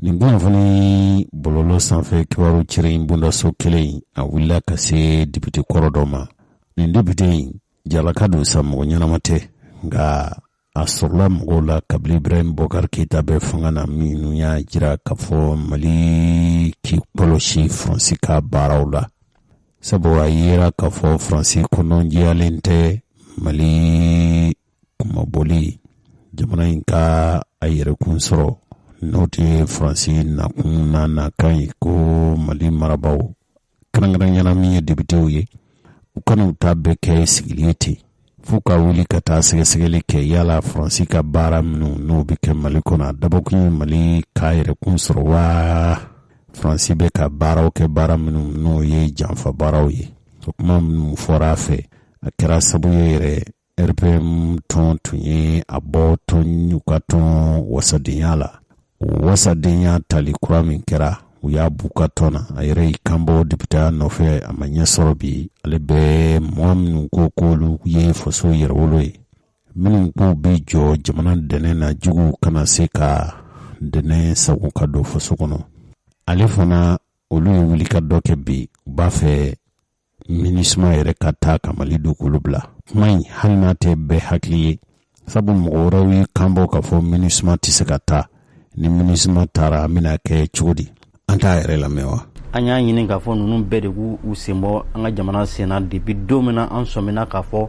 nin kunnafoni bɔlɔlɔ sanfɛ kibaru ciri bundaso kelen a wulila ka se dipite kɔrɔ dɔ ma. Nin dipite jalaka don sa mɔgɔ ɲɛnama tɛ nka a sɔrɔla mɔgɔw la kabili Ibrahim Bokar Keita bɛ fanga na minnu y'a jira k'a fɔ Mali k'i kɔlɔsi Faransi ka baaraw la. Sabu a yera k'a fɔ Faransi kɔnɔjɛyalen tɛ Mali kumaboli jamana in ka a yɛrɛkun sɔrɔ n'o tɛ Faransi nakun n'a nakan ye ko Mali marabaaw kɛrɛnkɛrɛnyana min ye dibitew ye u kana u ta bɛɛ kɛ sigili ye ten f'u ka wuli ka taa sɛgɛsɛgɛli kɛ yala Faransi ka baara minnu n'o bɛ kɛ Mali kɔnɔ a dabɔkun ye Mali ka yɛrɛkun sɔrɔ wa Faransi bɛ ka baaraw kɛ baara minnu n'o ye janfa baaraw ye. O kuma minnu fɔra a fɛ a kɛra sabu ye yɛrɛ RPM tɔn tun ye a bɔ tɔn u ka tɔn wasadenya la. Wasadenya tali kura min kɛra u y'a b'u ka tɔn na a yɛrɛ y'i kanbɔ dipiteya nɔfɛ a ma ɲɛ sɔrɔ bi ale bɛ mɔgɔ minnu ko k'olu ye faso yɛrɛwolo ye minnu k'u bɛ jɔ jamana dɛnɛ na juguw kana se ka dɛnɛ sago ka don faso kɔnɔ. Ale fana olu ye wuli ka dɔ kɛ bi u b'a fɛ MINUSMA yɛrɛ ka taa ka Mali dugukolo bila. Kuma in hali n'a tɛ bɛɛ hakili ye sabu mɔgɔ wɛrɛw ye kanbɔ k'a fɔ MINUSMA tɛ se ka taa ni MINUSMA taara a bɛna kɛ cogo di an t'a yɛrɛ lamɛn wa. An y'a ɲini k'a fɔ ninnu bɛɛ de k'u senbɔ an ka jamana senna depuis don min na an sɔmina k'a fɔ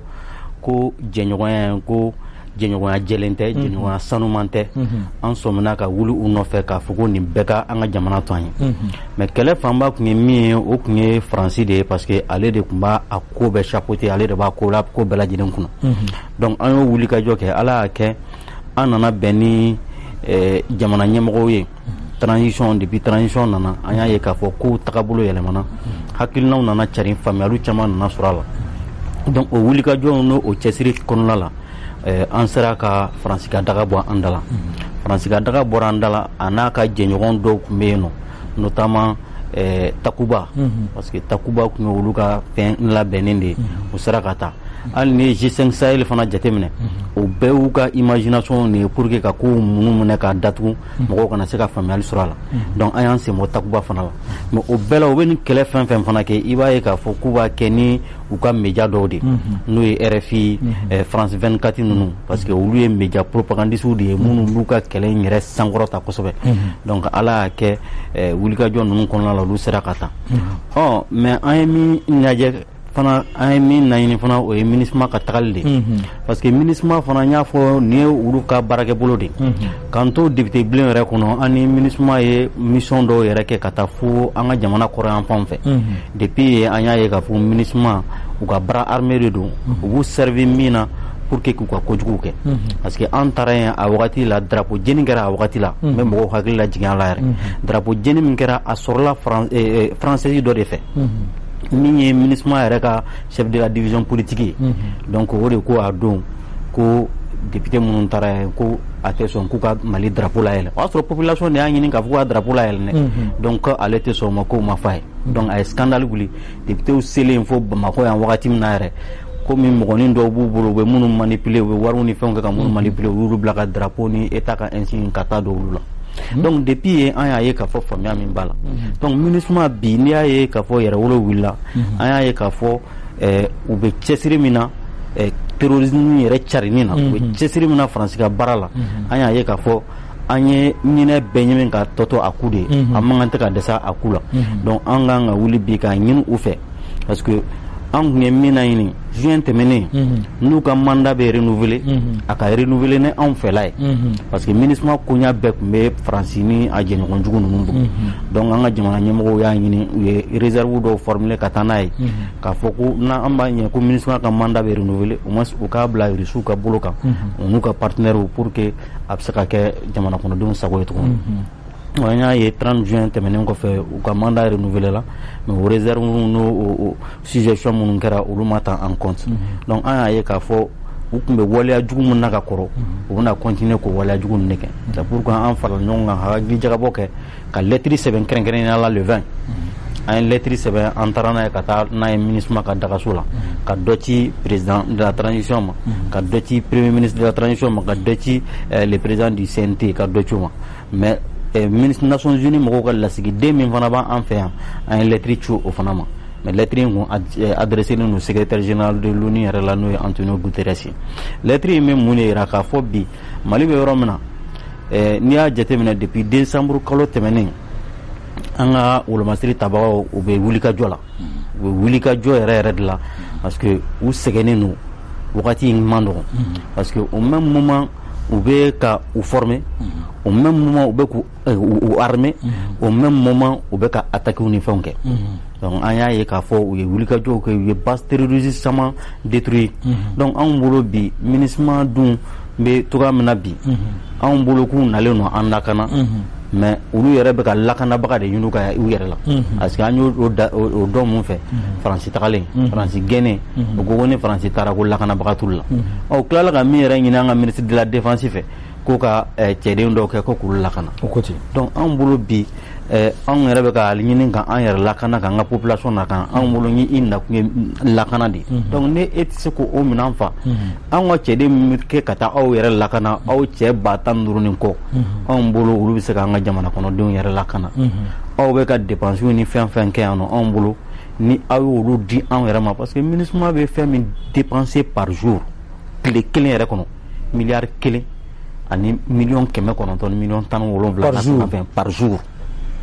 ko jɛɲɔgɔnya ko jɛɲɔgɔnya jɛlen tɛ jɛɲɔgɔnya sanuman tɛ an sɔmina ka wuli u nɔfɛ k'a fɔ ko nin bɛɛ ka an ka jamana to an ye mais kɛlɛ fanba tun ye min ye o tun ye Faransi de ye parce que ale de tun b'a ko bɛɛ chapeauter ale de b'a ko bɛɛ lajɛlen kunna donc an y'o wuli ka jɔ kɛ ala y'a kɛ an nana bɛn ni jamana ɲɛmɔgɔw ye depuis transition nana an y'a ye k'a fɔ ko tagabolo yɛlɛmana hakilinaw nana carin faamuyaliw caman nana sɔrɔ a la donc o wuli ka jɔ n'o cɛsiri kɔnɔna la an sera ka Faransi ka daga bɔ an da la Faransi ka daga bɔra an da la a n'a ka jɛɲɔgɔn dɔw tun bɛ yen nɔ notamment Takuba parce que Takuba tun ye olu ka fɛn labɛnnen de ye u sera ka taa hali ni G5 Sahel fana jateminɛ o bɛɛ y'u ka imagination de ye pour que ka ko minnu minɛ k'a datugu mɔgɔw kana se ka faamuyali sɔrɔ a la donc an y'an senbɔ Takuba fana la mais o bɛɛ la u bɛ nin kɛlɛ fɛn fɛn fana kɛ i b'a ye k'a fɔ k'u b'a kɛ ni u ka média dɔw de n'o ye RFI France 24 ninnu parce que olu ye média propagandistes de ye minnu b'u ka kɛlɛ in yɛrɛ sankɔrɔta kosɛbɛ donc ala y'a kɛ wulikajɔ ninnu kɔnɔna la olu sera ka taa mais an ye min lajɛ fana an ye min laɲini fana o ye MINUSMA ka tagali de parce que MINUSMA fana y'a fɔ nin ye olu ka baarakɛ bolo de k'an to député bilen yɛrɛ kɔnɔ an ni MINUSMA ye mission dɔw yɛrɛ kɛ ka taa fo an ka jamana kɔrɔ yan fan fɛ depuis an y'a ye k'a fɔ MINUSMA u ka baara armée de don u b'u servir min na pour que k'u ka kojugu kɛ parce que an taara yen a wagati la drapeau jeni kɛra a wagati la n bɛ mɔgɔw hakili la jigin a la yɛrɛ drapeau jeni min kɛra a sɔrɔla français dɔ de fɛ min ye MINUSMA yɛrɛ ka chef de la division politique ye donc o de ko a don ko député minnu taara yen ko a tɛ sɔn k'u ka Mali drapeau layɛlɛ o y'a sɔrɔ population de y'a ɲini k'a fɔ k'u ka drapeau layɛlɛ dɛ donc ale tɛ sɔn o ma k'o ma f'a ye donc a ye scandale wuli députéw selen fo Bamako yan wagati min na yɛrɛ komi mɔgɔnin dɔw b'u bolo u bɛ minnu manipuler u bɛ wariw ni fɛnw kɛ ka minnu manipuler u y'olu bila ka drapeau ni état ka insigne ka taa don olu la donc depuis an y'a ye k'a fɔ faamuya min b'a la donc MINUSMA bi n'i y'a ye k'a fɔ yɛrɛwolo wulila an y'a ye k'a fɔ u bɛ cɛsiri min na terrorisme yɛrɛ carinni na u bɛ cɛsiri min na Faransi ka baara la an y'a ye k'a fɔ an ye ɲinɛ bɛɛ ɲɛmɛ ka tɔtɔ a ku de ye an man kan tɛ ka dɛsɛ a ku la donc an kan ka wuli bi k'a ɲini u fɛ parce que an tun ye min laɲini juin tɛmɛnen n'u ka mandat bɛ renouveler a ka renouveler ni anw fɛla ye parce que MINUSMA koɲa bɛɛ tun bɛ Faransi ni a jɛɲɔgɔnjugu ninnu bolo donc an ka jamana ɲɛmɔgɔw y'a ɲini u ye réserve dɔw formuler ka taa n'a ye k'a fɔ ko n'an b'a ɲɛ ko MINUSMA ka mandat bɛ renouveler au moins u k'a bila Russiw ka bolo kan u n'u ka partenaires pour que a bɛ se ka kɛ jamana kɔnɔdenw sago ye tuguni an y'a ye 30 juin tɛmɛnen kɔfɛ u ka mandat renouvelé la mais o réserve n'o suggestion minnu kɛra olu ma ta en compte donc an y'a ye k'a fɔ u tun bɛ waleya jugu min na ka kɔrɔ u bɛna continuer k'o waleya jugu ninnu de kɛ c'est pourquoi an farala ɲɔgɔn kan hakili jagabɔ kɛ ka lettre sɛbɛn kɛrɛnkɛrɛnnenya la le 20 an ye lettre sɛbɛn an taara n'a ye ka taa n'a ye MINUSMA ka dagaso la ka dɔ ci président de la transition ma ka dɔ ci premier ministre de la transition ma ka dɔ ci le président du CNT ka dɔ ci o ma mais ministre Nations Unies mɔgɔw ka lasigiden min fana b'an fɛ yan an ye lettre ci o fana ma mais lettre in kun adressé no secrétaire général de l'ONU yɛrɛ la n'o ye Antonio Guterres lettre in bɛ mun de yira k'a fɔ bi Mali bɛ yɔrɔ min na n'i y'a jateminɛ depuis décembre kalo tɛmɛnen an ka wolomasiri tabagaw u bɛ wulikajɔ la u bɛ wulikajɔ yɛrɛ de la parce que u sɛgɛnnen don wagati in man nɔgɔn parce que au même moment u bɛ ka u former au même moment u bɛ k'u armer au même moment u bɛ ka attaquer ni fɛnw kɛ donc an y'a ye k'a fɔ u ye wulikajɔw kɛ u ye base terroriste caman détruire donc anw bolo bi MINUSMA dun bɛ togoya min na bi anw bolo k'u nalen don an lakana mais olu yɛrɛ bɛ ka lakanabaga de ɲini u yɛrɛ la parce que an y'o dɔn mun fɛ Faransi tagalen Faransi gɛnnen o ko ni Faransi taara ko lakanabaga t'olu la ɔ u tilala ka min yɛrɛ ɲini an ka ministre de la défense fɛ ko ka cɛden dɔw kɛ ko k'olu lakana donc anw bolo bi anw yɛrɛ bɛ ka ɲini ka an yɛrɛ lakana k'an ka population lakana anw bolo ni i nakun ye lakana de donc ne e tɛ se k'o minɛn fa anw ka cɛden min kɛ ka taa aw yɛrɛ lakana aw cɛ 15,000 ni kɔ anw bolo olu bɛ se k'an ka jamana kɔnɔdenw yɛrɛ lakana aw bɛ ka dépenses ni fɛn fɛn kɛ yan nɔ anw bolo ni aw y'olu di anw yɛrɛ ma parce que MINUSMA bɛ fɛn min dépenser par jour tile kelen yɛrɛ kɔnɔ miliyari 1 ani miliyɔn 900 ni miliyɔn 17 par jour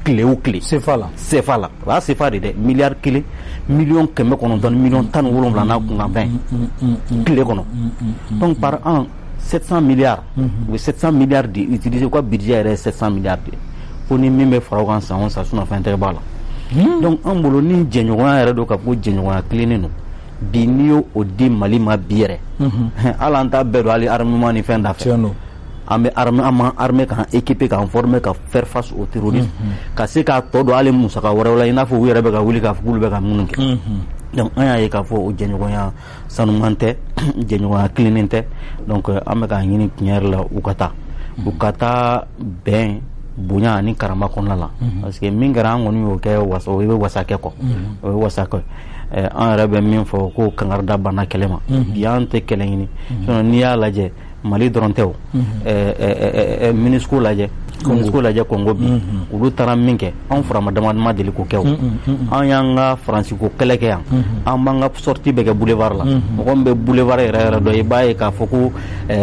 tile o tile CFA la o y'a CFA de dɛ miliyari 1 miliyɔn 900 ni miliyɔn 17 n'a kunkan fɛn tile kɔnɔ donc par an 700 milliards u bɛ 700 milliards de utiliser u ka budget yɛrɛ ye 700 milliards de fo ni min bɛ fara o kan san o san sinon fɛn tɛ b'a la donc an bolo ni jɛɲɔgɔnya yɛrɛ don ka fɔ jɛɲɔgɔnya tilennen don bi n'i y'o di Mali ma bi yɛrɛ hali an t'a bɛɛ don hali armement ni fɛn da fɛ an bɛ armée k'an équiper k'an former ka faire face au terrorisme ka se k'a tɔ don hali musaka wɛrɛw la i n'a fɔ u yɛrɛ bɛ ka wuli k'a fɔ k'olu bɛ ka minnu kɛ donc an y'a ye k'a fɔ o jɛɲɔgɔnya sanuman tɛ jɛɲɔgɔnya tilennen tɛ donc an bɛ k'a ɲini tiɲɛ yɛrɛ la u ka taa bɛn bonya ani karama kɔnɔna la parce que min kɛra an kɔni y'o kɛ o bɛ wasa kɛ kɔ o bɛ wasa kɛ an yɛrɛ bɛ min fɔ ko kangarida banna kɛlɛ ma bi an tɛ kɛlɛ ɲini sinon n'i y'a lajɛ Mali dɔrɔn tɛ o MINUSCO lajɛ Congo bi olu taara min kɛ anw farama dama deli k'o kɛ o an y'an ka Faransi ko kɛlɛ kɛ yan an b'an ka sortie bɛ kɛ boulevard la mɔgɔ min bɛ boulevard yɛrɛ dɔn i b'a ye k'a fɔ ko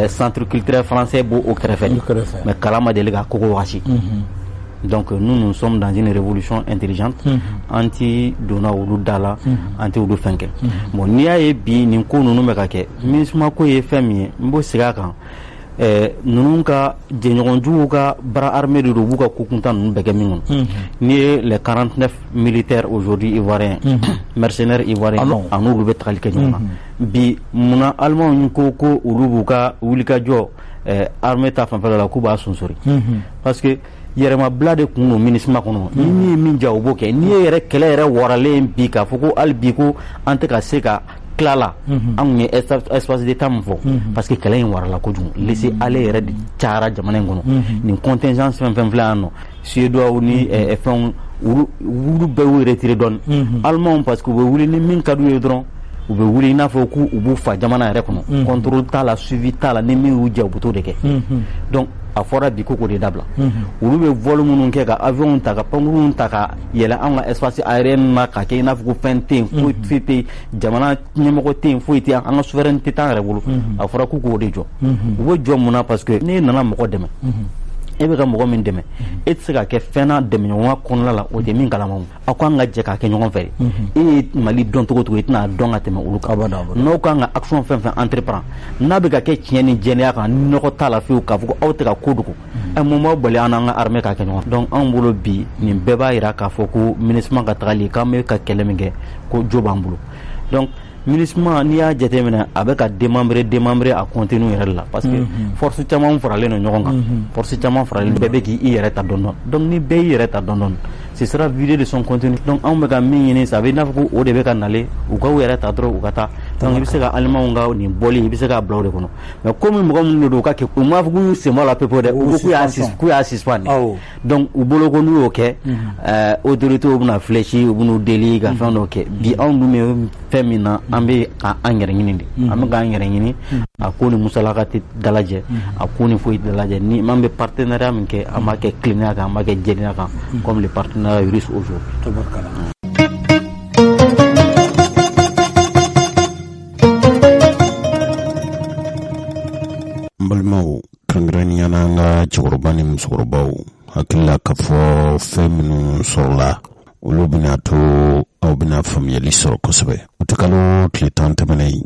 centre culturel français b'o kɛrɛfɛ mais kalan ma deli ka kogo wagasi donc nous sommes dans une révolution intelligente anti donna olu da la anti olu fɛn kɛ bon n'i y'a ye bi nin ko ninnu bɛ ka kɛ MINUSMA ko ye fɛn min ye n b'o segin a kan ninnu ka jɛɲɔgɔnjuguw ka bara armée de don u b'u ka ko kuntan ninnu bɛɛ kɛ min kɔnɔ n'i ye les 49 militaires aujourd'hui ivoiriens mercenaires ivoiriens a n'olu bɛ tagali kɛ ɲɔgɔn na bi munna alimanw ko olu b'u ka wulikajɔ armée ta fanfɛla la k'u b'a sonsori parce que yɛrɛmabila de kun don MINUSMA kɔnɔ ni min ye min ja o b'o kɛ n'i ye yɛrɛ kɛlɛ yɛrɛ waralen bi k'a fɔ ko hali bi ko an tɛ ka se ka tila la an kun ye espace d'état min fɔ parce que kɛlɛ in warala kojugu laisser aller yɛrɛ de cayara jamana in kɔnɔ nin contingence fɛn fɛn filɛ yan nɔ suédois ni fɛnw olu bɛɛ y'u retiré dɔɔni allemands parce que u bɛ wuli ni min ka d'u ye dɔrɔn u bɛ wuli i n'a fɔ k'u b'u fa jamana yɛrɛ kɔnɔ contrôle t'a la suivi t'a la ni min y'u jɛ u bɛ t'o de kɛ donc a fɔra bi ko k'o de dabila olu bɛ vol minnu kɛ ka avion ta ka pankuru ta ka yɛlɛ an ka espace aérien na ka kɛ i n'a fɔ ko fɛn tɛ yen foyi tɛ yen jamana ɲɛmɔgɔ tɛ yen foyi tɛ yen an ka souveraineté t'an yɛrɛ bolo a fɔra k'u k'o de jɔ u bɛ jɔ mun na parce que n'e nana mɔgɔ dɛmɛ e bɛ ka mɔgɔ min dɛmɛ e tɛ se ka kɛ fɛn na dɛmɛɲɔgɔnya kɔnɔna la o tɛ min kalama aw kan ka jɛ k'a kɛ ɲɔgɔn fɛ e ye Mali dɔn cogo cogo i tɛna dɔn ka tɛmɛ olu kan n'aw kan ka action fɛn fɛn entreprendre n'a bɛ ka kɛ tiɲɛ ni jɛlenya kan nɔgɔ t'a la fiyewu k'a fɔ ko aw tɛ ka ko dogo mun b'aw bali an n'an ka armée k'a kɛ ɲɔgɔn donc anw bolo bi nin bɛɛ b'a jira k'a fɔ ko MINUSMA ka tagali k'an bɛ ka kɛlɛ min kɛ ko jo b'an bolo donc MINUSMA n'i y'a jateminɛ a bɛ ka démembrer a continue yɛrɛ la parce que force caman faralen don ɲɔgɔn kan force caman faralen bɛɛ bɛ k'i yɛrɛ ta dɔɔni donc ni bɛɛ y'i yɛrɛ ta dɔɔni ce sera vidé de son contenu donc anw bɛ ka min ɲini ça veut dire n'a fɔ ko o de bɛ ka nalen u ka u yɛrɛ ta dɔrɔn u ka taa donc i bɛ se ka alimanw ka nin bɔli i bɛ se ka bila o de kɔnɔ mais comme mɔgɔ minnu don ka kɛ u m'a fɔ k'u sen bɔ la pepo dɛ u k'u y'a suspend donc u bolo ko n'u y'o kɛ autorités bɛna flèche u bɛn'u deli ka fɛn dɔ kɛ bi anw dun bɛ fɛn min na an bɛ an yɛrɛ ɲini de an bɛ k'an yɛrɛ ɲini a ko ni musalaka tɛ dalajɛ a ko ni foyi tɛ dalajɛ ni an bɛ partenariat min kɛ an b'a kɛ tilennenya kan an b'a kɛ jɛlenya kan comme les partenariats russes aujourd'hui. balimaw kɛrɛnkɛrɛnnenya na an ka cɛkɔrɔba ni musokɔrɔbaw hakilila ka fɔ fɛn minnu sɔrɔla olu bɛna to aw bɛna faamuyali sɔrɔ kosɛbɛ o tɛ kalo tile 10 tɛmɛnen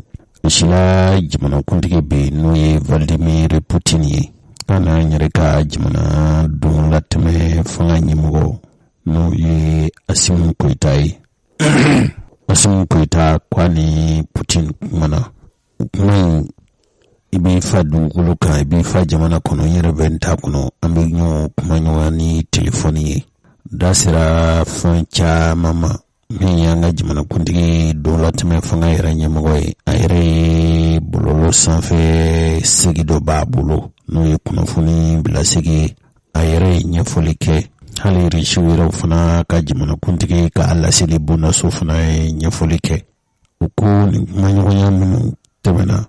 sila jamanakuntigi bɛ n'o ye Vladimir Putin ye ka n'an yɛrɛ ka jamana don latɛmɛ fanga ɲɛmɔgɔ n'o ye Asimu Goyita ye Asimu Goyita k'a ni Putin kumana o kuma in i b'i fa dugukolo kan i b'i fa jamana kɔnɔ n yɛrɛ bɛ n ta kɔnɔ an bɛ ɲɔgɔn kuma ɲɔgɔn ni telefɔni ye da sera fɛn caman ma min y'an ka jamanakuntigi don latɛmɛ fanga yɛrɛ ɲɛmɔgɔ ye a yɛrɛ ye bɔlɔlɔ sanfɛ segi dɔ b'a bolo n'o ye kunnafoni bilasegi a yɛrɛ ye ɲɛfɔli kɛ hali risi wɛrɛw fana ka jamanakuntigi ka laseli bondaso fana ye ɲɛfɔli kɛ o ko nin kumaɲɔgɔnya minnu tɛmɛna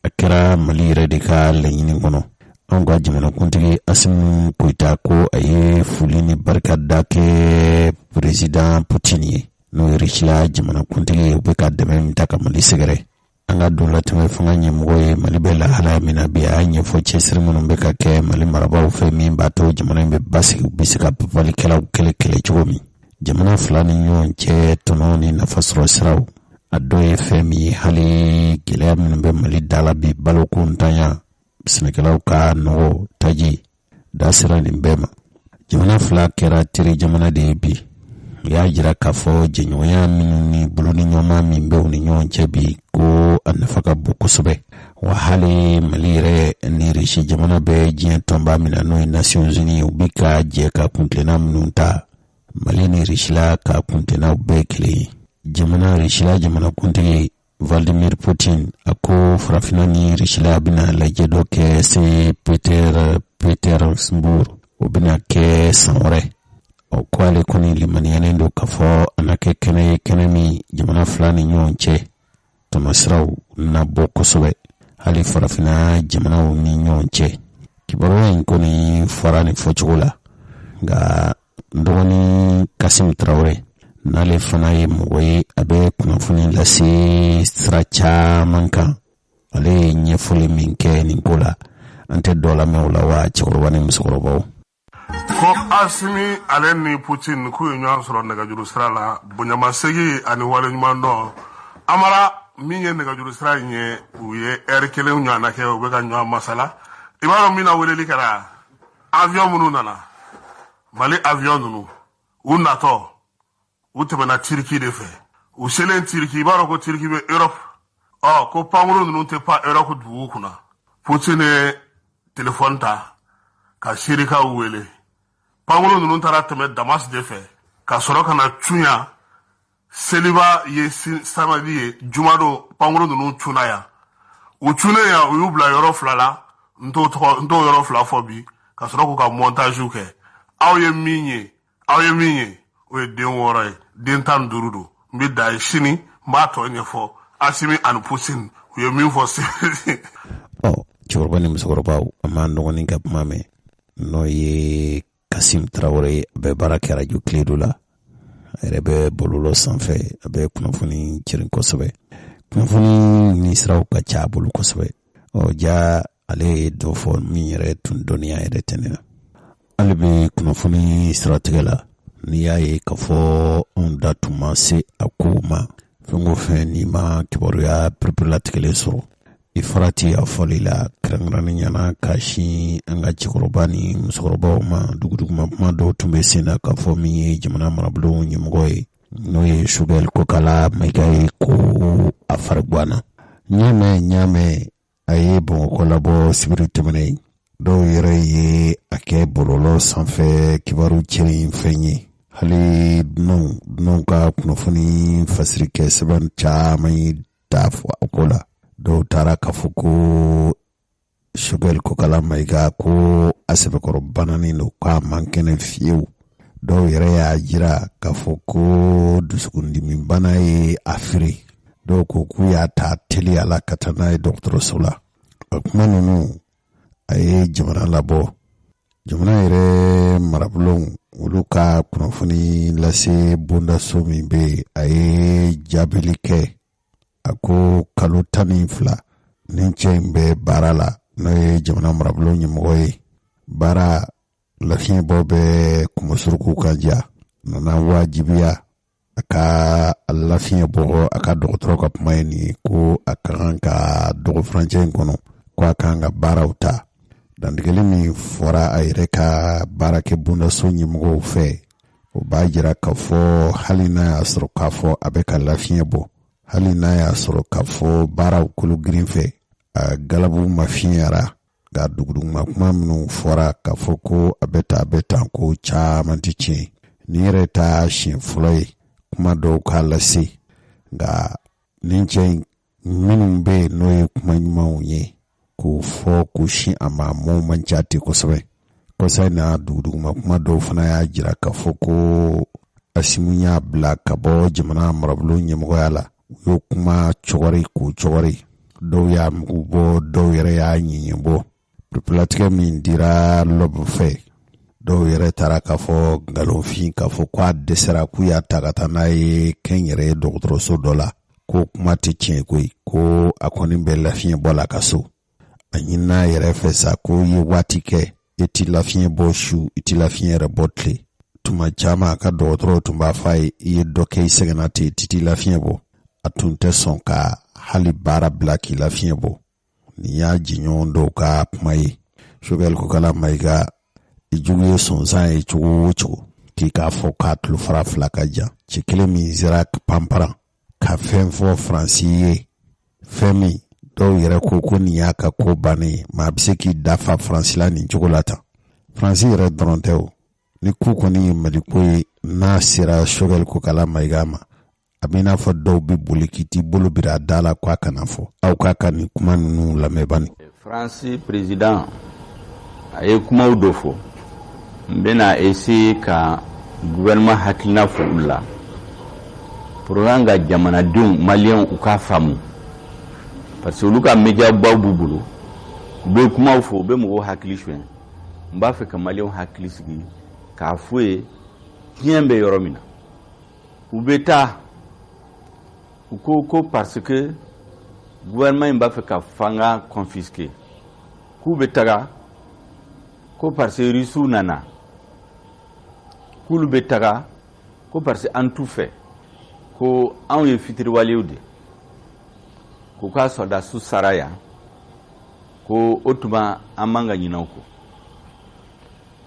a kɛra Mali yɛrɛ de ka laɲini kɔnɔ an ka jamanakuntigi Asimu Goyita ko a ye foli ni barika da kɛ président Putin ye n'o ye Rusila jamanakuntigi ye u bɛ ka dɛmɛ min ta ka Mali sɛgɛrɛ an ka don latɛmɛ fanga ɲɛmɔgɔ ye Mali bɛ lahalaya min na bi a y'a ɲɛfɔ cɛsiri minnu bɛ ka kɛ Mali marabaaw fɛ min b'a to jamana in bɛ basigi u bɛ se ka balikɛlaw kɛlɛ cogo min jamana fila ni ɲɔgɔn cɛ tɔnɔ ni nafasɔrɔ siraw a dɔ ye fɛn min ye hali gɛlɛya minnu bɛ Mali dala bi baloko ntanya sɛnɛkɛlaw ka nɔgɔ taji da sera nin bɛɛ ma jamana fila kɛra teri jamana de ye bi u y'a jira k'a fɔ jɛɲɔgɔnya minnu ni bolo ni ɲɔgɔnma min bɛ u ni ɲɔgɔn cɛ bi ko a nafa ka bon kosɛbɛ wa hali Mali yɛrɛ ni Rusi jamana bɛ diɲɛ tɔnba min na n'o ye Nations Unies u bɛ ka jɛ ka kuntilenna minnu ta Mali ni Rusila ka kuntilennaw bɛɛ kelen ye jamana Rusila jamanakuntigi Vladimir Putin a ko farafinna ni Rusila bɛna lajɛ dɔ kɛ se Petersburg o bɛna kɛ san wɛrɛ o ko ale kɔni limaniyalen don k'a fɔ a na kɛ kɛnɛ ye kɛnɛ min jamana fila ni ɲɔgɔn cɛ tɔnɔsiraw na bɔ kosɛbɛ hali farafinna jamanaw ni ɲɔgɔn cɛ kibaruya in kɔni fɔra nin fɔcogo la nka n dɔgɔnin Kasim Traoré n'ale fana ye mɔgɔ ye a bɛ kunnafoni lase sira caman kan ale ye ɲɛfɔli min kɛ nin ko la an tɛ dɔ lamɛn o la wa cɛkɔrɔba ni musokɔrɔbaw ko Asimi ale ni Putin k'u ye ɲɔgɔn sɔrɔ nɛgɛjuru sira la bonyamasegi ani waleɲuman dɔn amara min ye nɛgɛjuru sira in ye u ye heure kelen ɲɔgɔnna kɛ u bɛ ka ɲɔgɔn masala i b'a dɔn min na weleli kɛra avion minnu nana Mali avion ninnu u natɔ u tɛmɛna Turki de fɛ u selen Turki i b'a dɔn ko Turki bɛ Europe ko pankuru ninnu tɛ pan Europe dugu kunna Putin ye telefɔni ta ka sirikaw wele pankuru ninnu taara tɛmɛ Damas de fɛ ka sɔrɔ ka na cunya seliba ye samedi ye juma don pankuru ninnu cunna yan u cunnen yan u y'u bila yɔrɔ fila la n t'o yɔrɔ fila fɔ bi ka sɔrɔ k'u ka montage kɛ aw ye min ye o ye den 6 ye den 15 don n bɛ da ye sini n b'a tɔ ɲɛfɔ Asimi ani Putin u ye min fɔ cɛkɔrɔba ni musokɔrɔbaw a ma dɔgɔnin ka kuma mɛn n'o ye Kasim Traoré a bɛ baara kɛ radio Kiledo la a yɛrɛ bɛ bɔlɔlɔ sanfɛ a bɛ kunnafoni cirin kosɛbɛ kunnafoni ni siraw ka ca a bolo kosɛbɛ ja ale ye dɔ fɔ min yɛrɛ tun dɔnniya yɛrɛ tɛ ne na ale bɛ kunnafoni siratigɛ la n'i y'a ye k'a fɔ anw da tun ma se a kow ma fɛn o fɛn n'i ma kibaruya pereperelatigɛlen sɔrɔ i farati a fɔli la kɛrɛnkɛrɛnnen ɲɛna k'a sin an ka cɛkɔrɔba ni musokɔrɔbaw ma duguduguma kuma dɔw tun bɛ sen na k'a fɔ min ye jamana marabolo ɲɛmɔgɔ ye n'o ye Sogɛl Kokala Mayiga ye ko a fari guwanna ɲamɛ a ye Bamakɔ labɔ sibiri tɛmɛnen dɔw yɛrɛ ye a kɛ bɔlɔlɔ sanfɛ kibaru cirin fɛn ye hali dunanw ka kunnafoni fasiri kɛ sɛbɛn caman ye taa fɔ a ko la dɔw taara k'a fɔ ko Choguel Kokala Maïga ko a sɛbɛkɔrɔ bananin don k'a man kɛnɛ fiyewu dɔw yɛrɛ y'a jira k'a fɔ ko dusukundimi bana ye a firi dɔw ko k'u y'a ta teliya la ka taa n'a ye dɔgɔtɔrɔso la a kuma ninnu a ye jamana labɔ jamana yɛrɛ marabolow olu ka kunnafoni lase bondaso min bɛ a ye jaabili kɛ a ko kalo 12 nin cɛ in bɛ baara la n'o ye jamana marabolo ɲɛmɔgɔ ye baara lafiɲɛbɔ bɛ kumasuruku kan ja nana wajibiya a ka lafiɲɛbɔ a ka dɔgɔtɔrɔ ka kuma ye nin ye ko a ka kan ka dɔgɔ furancɛ in kɔnɔ ko a kan ka baaraw ta dantigɛli min fɔra a yɛrɛ ka baarakɛ bondaso ɲɛmɔgɔw fɛ o b'a jira k'a fɔ hali n'a y'a sɔrɔ k'a fɔ a bɛ ka lafiɲɛ bɔ hali n'a y'a sɔrɔ k'a fɔ baaraw kolo girin fɛ a galabu ma fiɲɛra nka duguduguma kuma minnu fɔra k'a fɔ ko a bɛ tan ko caman tɛ tiɲɛ ni yɛrɛ ta siɲɛ fɔlɔ ye kuma dɔw k'a lase nka nin cɛ in minnu bɛ yen n'o ye kuma ɲumanw ye k'o fɔ k'o sin a ma mɔɔw man ca ten kosɛbɛ kɔsa in na duguduguma kuma dɔw fana y'a jira k'a fɔ ko Asimu y'a bila ka bɔ jamana marabolo ɲɛmɔgɔya la u y'o kuma cɔgɔri k'o cɔgɔri dɔw y'a mugu bɔ dɔw yɛrɛ y'a ɲiɲɛ bɔ perepelatigɛ min dira lɔbu fɛ dɔw yɛrɛ taara k'a fɔ ngalonfin k'a fɔ ko a dɛsɛra k'u y'a ta ka taa n'a ye kɛnyɛrɛ dɔgɔtɔrɔso dɔ la ko kuma tɛ tiɲɛ koyi ko a kɔni bɛ lafiɲɛ bɔ la ka so a ɲinina yɛrɛ fɛ sa ko ye waati kɛ i tɛ lafiɲɛ bɔ su i tɛ lafiɲɛ yɛrɛ bɔ tile tuma caman a ka dɔgɔtɔrɔw tun b'a fɔ a ye i ye dɔ kɛ i sɛgɛnna ten i tɛ lafiɲɛ bɔ a tun tɛ sɔn ka hali baara bila k'i lafiɲɛ bɔ nin y'a jiɲɔgɔn dɔw ka kuma ye Choguel Kokala Maïga i jugu ye sɔnsan ye cogo o cogo k'i k'a fɔ k'a tulo fara 2 ka jan cɛ kelen min sera panparan ka fɛn fɔ Faransi ye fɛn min dɔw yɛrɛ ko nin y'a ka ko bannen ye maa bɛ se k'i dafa Faransi la nin cogo la tan Faransi yɛrɛ dɔrɔn tɛ o ni ku kɔni ye Maliko ye n'a sera Choguel Kokala Maïga ma a bɛ n'a fɔ dɔw bɛ boli k'i t'i bolo bira da la k'a kana fɔ aw k'a ka nin kuma ninnu lamɛn bani. Faransi président a ye kumaw dɔ fɔ n bɛna essayer ka gouvernement hakilina fɔ u la pour que jamanadenw maliyɛnw u k'a faamu parce que olu ka média baw b'u bolo u bɛ kumaw fɔ u bɛ mɔgɔw hakili suɲɛ n b'a fɛ ka maliyɛnw hakili sigi k'a fɔ ye diɲɛ bɛ yɔrɔ min na u bɛ taa u ko parce que gouvernement in b'a fɛ ka fanga confisquer k'u bɛ taga ko parce que Russiw nana k'olu bɛ taga ko parce que an t'u fɛ ko anw ye fitiriwalew de k'u ka sɔrɔdasiw sara yan ko o tuma an man ka ɲinɛ o kɔ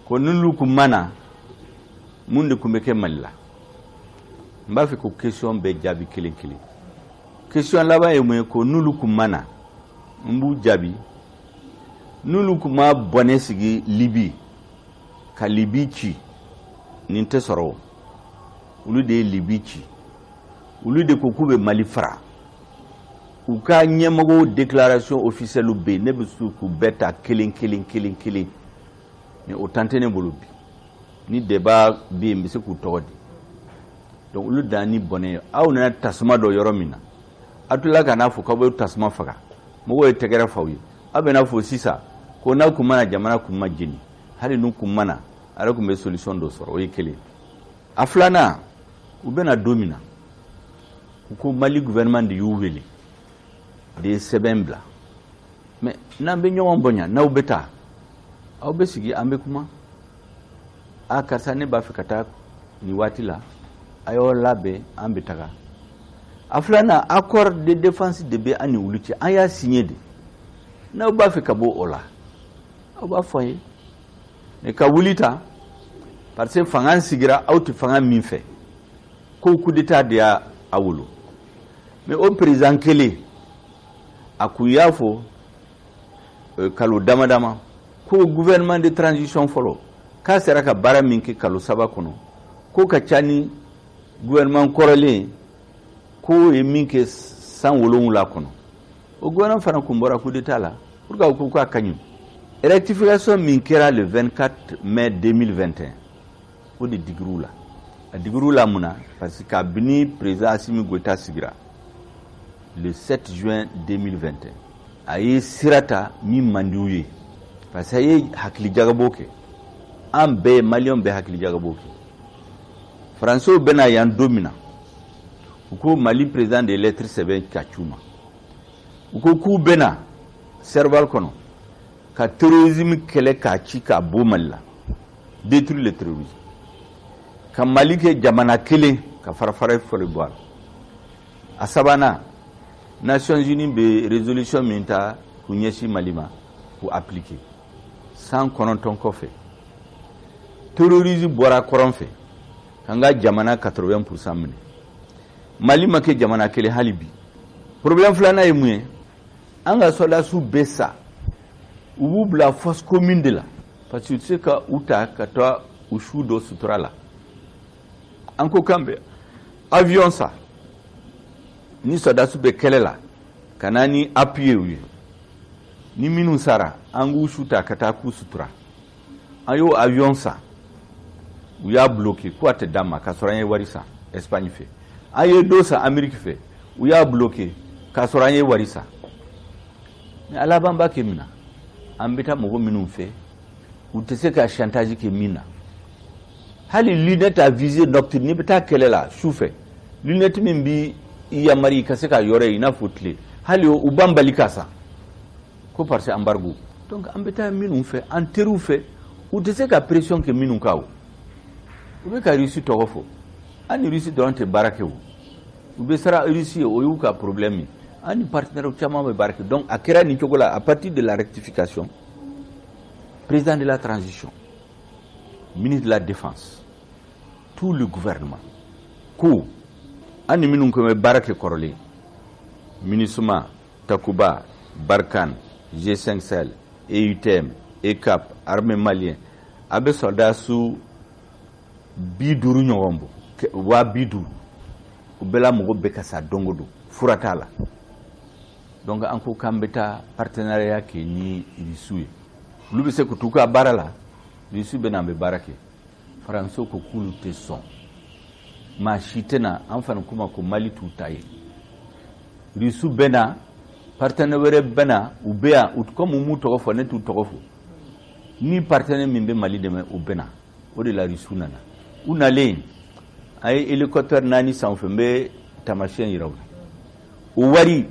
ko n'olu kun ma na mun de kun bɛ kɛ Mali la n b'a fɛ ko question bɛɛ jaabi kelen kelen question laban ye mun ye ko n'olu kun ma na n b'u jaabi n'olu kun ma bɔnɛ sigi Libi ka Libi ci nin tɛ sɔrɔ o olu de ye Libi ci olu de ko k'u bɛ Mali fara u ka ɲɛmɔgɔw déclaration officielle bɛ yen ne bɛ se k'u bɛɛ ta kelen kelen kelen kelen mais o tan tɛ ne bolo bi ni débat bɛ yen n bɛ se k'u tɔgɔ di donc olu dan ni bɔnɛ ye aw nana tasuma dɔ yɔrɔ min na a tila ka n'a fɔ k'aw bɛ tasuma faga mɔgɔw ye tɛgɛrɛ f'aw ye aw bɛ n'a fɔ sisan ko n'aw kun mana jamana kun ma jeni hali n'u kun mana a yɛrɛ kun bɛ solution dɔ sɔrɔ o ye kelen a filanan u bɛna don min na u ko Mali gouvernement de y'u wele de ye sɛbɛn bila mais n'an bɛ ɲɔgɔn bonya n'aw bɛ taa aw bɛ sigi an bɛ kuma a karisa ne b'a fɛ ka taa nin waati la a y'aw labɛn an bɛ taga a filanan accord de défense de bɛ an ni olu cɛ an y'a signé de n'aw b'a fɛ ka bɔ o la aw b'a fɔ an ye mais ka wuli ta parce que fanga sigira aw tɛ fanga min fɛ ko coup d'état de y'a wolo mais o président kelen a kun y'a fɔ kalo dama dama ko gouvernement de transition fɔlɔ k'a sera ka baara min kɛ kalo 3 kɔnɔ k'o ka ca ni gouvernement kɔrɔlen k'o ye min kɛ san wolonwula kɔnɔ o gouvernement fana kun bɔra coup d'état la pour que ko ka kaɲu rectification min kɛra le 24 mai 2021 o de digir'u la a digir'u la mun na parce que kabini président Assimi Goïta sigira le 7 juin 2021 a ye sira ta min man di u ye parce que a ye hakili jagabɔ kɛ an bɛɛ maliyɛnw bɛɛ hakili jagabɔ kɛ faransiw bɛna yan don min na u ko Mali président de lettre sɛbɛn ka c'u ma u ko k'u bɛna Serval kɔnɔ ka terrorisme kɛlɛ k'a ci k'a bɔ Mali la détruire le terrorisme ka Mali kɛ jamana kelen ka fara-fara fɔli bɔ a la a sabanan Nations Unies bɛ résolution min ta k'u ɲɛsin Mali ma k'u appliquer 109 kɔfɛ terrorisme bɔra kɔrɔn fɛ k'an ka jamana 80% minɛ Mali ma kɛ jamana kelen hali bi problème filanan ye mun ye an ka soldats bɛɛ sa u b'u bila fosse commune de la parce que u tɛ se ka u ta ka taa u su dɔ sutura la an ko kan bɛ avion sa ni soldats bɛ kɛlɛ la ka na ni appui u ye ni minnu sara an k'u su ta ka taa k'u sutura an y'o avion sa u y'a bloqué ko a tɛ d'an ma k'a sɔrɔ an ye wari san Espagne fɛ an ye dɔ san Amérique fɛ u y'a bloqué k'a sɔrɔ an ye wari san mais a laban b'a kɛ min na an bɛ taa mɔgɔ minnu fɛ u tɛ se ka chantage kɛ min na hali lunette à visée nocturne n'i bɛ taa kɛlɛ la su fɛ lunette min b'i yamari ka se ka yɔrɔ ye i n'a fɔ tile hali u b'an bali ka san ko parce que embargo donc an bɛ taa minnu fɛ an teriw fɛ u tɛ se ka pression kɛ minnu kan o u bɛ ka Russie tɔgɔ fɔ an ni Russie dɔrɔn tɛ baara kɛ o u bɛ sara Russie ye o y'u ka problème ye an ni partenaires caman bɛ baara kɛ donc a kɛra nin cogo la à partir de la rectification président de la transition ministre de la défense tout le gouvernement ko an ni minnu ko bɛ baara kɛ kɔrɔlen MINUSMA Takuba Barkhane G5 Sahel EUTM ECAP armée malien a bɛ soldats 50 ɲɔgɔn bɔ 50 u bɛɛ la mɔgɔ bɛɛ ka sa don o don fura t'a la donc an ko k'an bɛ taa partenariat kɛ ni Rusiw ye olu bɛ se k'u t'u ka baara la Rusiw bɛ na an bɛ baara kɛ Faransiw ko k'olu tɛ sɔn maa si tɛ na an fana kuma ko Mali t'u ta ye Rusiw bɛ na partenaire wɛrɛ bɛ na u bɛ yan comme u m'u tɔgɔ fɔ ne t'u tɔgɔ fɔ ni partenaire min bɛ Mali dɛmɛ u bɛ na o de la Rusiw nana u nalen a ye hélicoptère 4 san u fɛ n bɛ taamasiyɛn yira u la o wari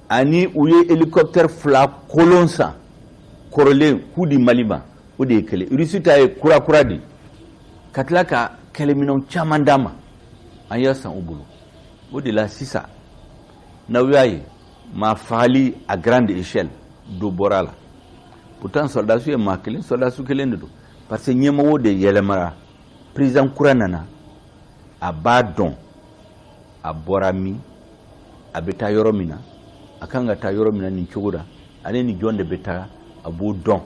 ani u ye hélicoptère 2 kolon san kɔrɔlen k'u di Mali ma o de ye kɛlɛ Rusiw ta ye kura de ka tila ka kɛlɛminɛnw caman d'a ma an y'a san u bolo o de la sisan n'aw y'a ye maa fagali à grande échelle dɔ bɔra la pourtant soldats ye maa kelen soldats kelen de don parce que ɲɛmɔgɔ de yɛlɛmara président kura nana a b'a dɔn a bɔra min a bɛ taa yɔrɔ min na a kan ka taa yɔrɔ min na nin cogo la ale ni jɔn de bɛ taa a b'o dɔn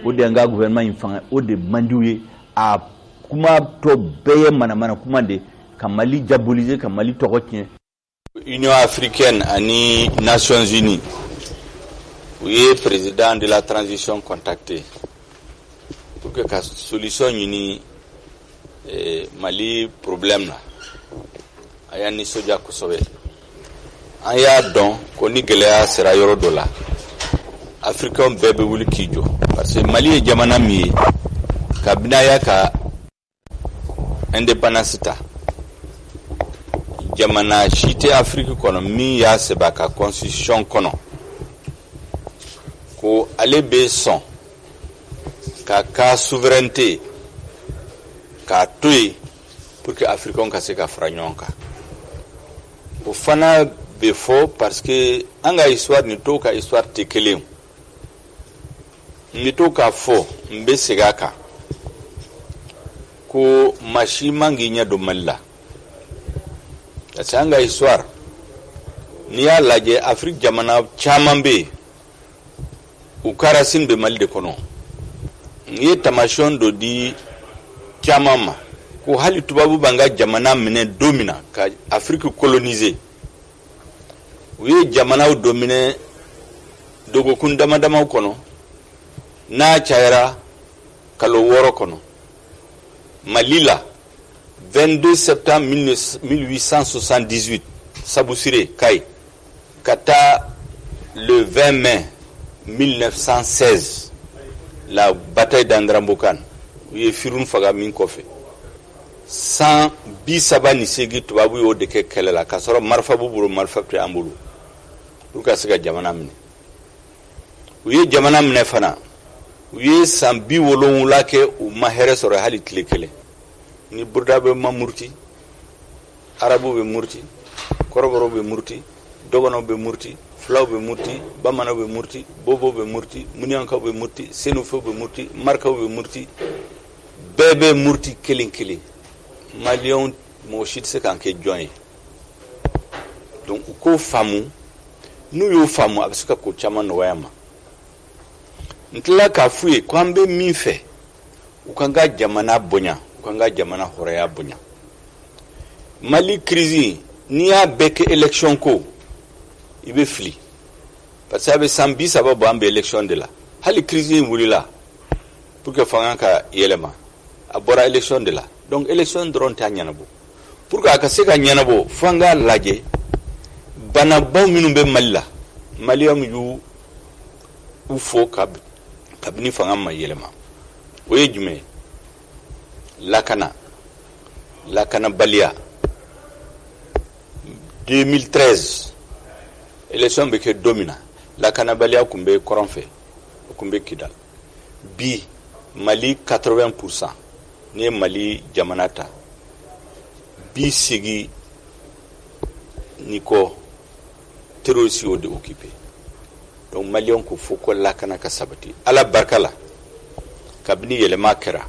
o de an ka gouvernement in fanga o de man di u ye a kuma tɔ bɛɛ ye manamana kuma de ka Mali diaboliser ka Mali tɔgɔ tiɲɛ. Union africaine ani Nations Unies u ye président de la transition contacté pour que ka solution ɲini Mali problème na a y'a nisɔndiya kosɛbɛ an y'a dɔn ko ni gɛlɛya sera yɔrɔ dɔ la africain bɛɛ bɛ wuli k'i jɔ parce que Mali ye jamana min ye kabini a y'a ka indépendance ta jamana si tɛ Afrique kɔnɔ min y'a sɛbɛn a ka constitution kɔnɔ ko ale bɛ sɔn ka souveraineté k'a to yen pour que africain ka se ka fara ɲɔgɔn kan o fana bɛ fɔ parce que an ka histoire ni tɔw ka histoire tɛ kelen n bɛ to k'a fɔ n bɛ segin a kan ko maa si man k'i ɲɛ don Mali la parce que an ka histoire n'i y'a lajɛ Afrique jamana caman bɛ yen u ka racine bɛ Mali de kɔnɔ n ye taamasiyɛn dɔ di caman ma ko hali tubabu b'an ka jamana minɛ don min na ka Afrique coloniser u ye jamanaw domine dogokun damadamaw kɔnɔ n'a cayara kalo 6 kɔnɔ. Mali la 22 septembre 1878 Sabusire Kai kata le 20 mai 1916 la bataille d'Andrambokan u ye Firun faga min kɔfɛ 138 tubabu y'o de kɛ kɛlɛ la k'a sɔrɔ marifa b'u bolo marifa tɛ an bolo pour ka se ka jamana minɛ. U ye jamana minɛ fana u ye san 70 kɛ u ma hɛrɛ sɔrɔ hali tile kelen. Ni Burda bɛ ma murti, Arabu bɛ murti, Kɔrɔbɔrɔ bɛ murti, Dɔgɔnɔ bɛ murti, Fulaw bɛ murti, Bamanan bɛ murti, Bobo bɛ murti, Muniankaw bɛ murti, Senufo bɛ murti, Markaw bɛ murti, bɛɛ bɛ murti kelen kelen. Maliyɛnw mɔgɔ si tɛ se k'an kɛ jɔn ye. Donc u k'o faamu, n'u y'o faamu a bɛ se ka ko caman nɔgɔya ma. N tila k'a f'u ye ko an bɛ min fɛ u kan ka jamana bonya. Kanga jamana horaya bonya. Mali crise ni y'a bɛɛ kɛ élection ko i bɛ fili parce que a bɛ san 30 bɔ an bɛ élection de la hali crise in wulila pour que fanga ka yɛlɛma a bɔra élection de la donc élection dɔrɔn t'a ɲɛnabɔ pour que a ka se ka ɲɛnabɔ fo an k'a lajɛ banabaw minnu bɛ Mali la Maliyɛnw y'u fo kabini fanga ma yɛlɛma o ye jumɛn ye lakana baliya 2013 élection bɛ kɛ don min na lakana baliya tun bɛ kɔrɔn fɛ o tun bɛ Kidal bi Mali 80% ni ye Mali jamana ta bi segi ni kɔ terroriste y'o de occupé donc Maliyɛnw ko fo ko lakana ka sabati ala barika la kabini yɛlɛma kɛra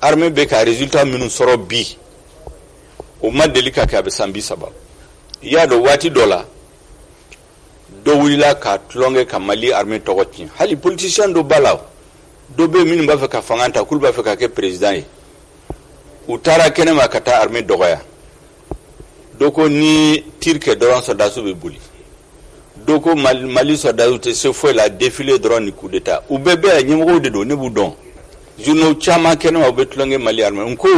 armée bɛ ka résultat minnu sɔrɔ bi o ma deli ka kɛ a bɛ san 30 i y'a dɔn waati dɔ la dɔ wulila ka tulonkɛ ka Mali armée tɔgɔ tiɲɛ hali politicien dɔ b'a la dɔ bɛ minnu b'a fɛ ka fanga ta k'olu b'a fɛ ka kɛ président ye u taara kɛnɛma ka taa armée dɔgɔya dɔ ko ni tir kɛ dɔrɔn sɔrɔdasiw bɛ boli dɔ ko Mali sɔrɔdasiw tɛ se foyi la défilé dɔrɔn ni coup d'état u bɛɛ bɛ ɲɛmɔgɔw de don ne b'u dɔn journaux caman kɛnɛma u bɛ tulonkɛ Mali armée n ko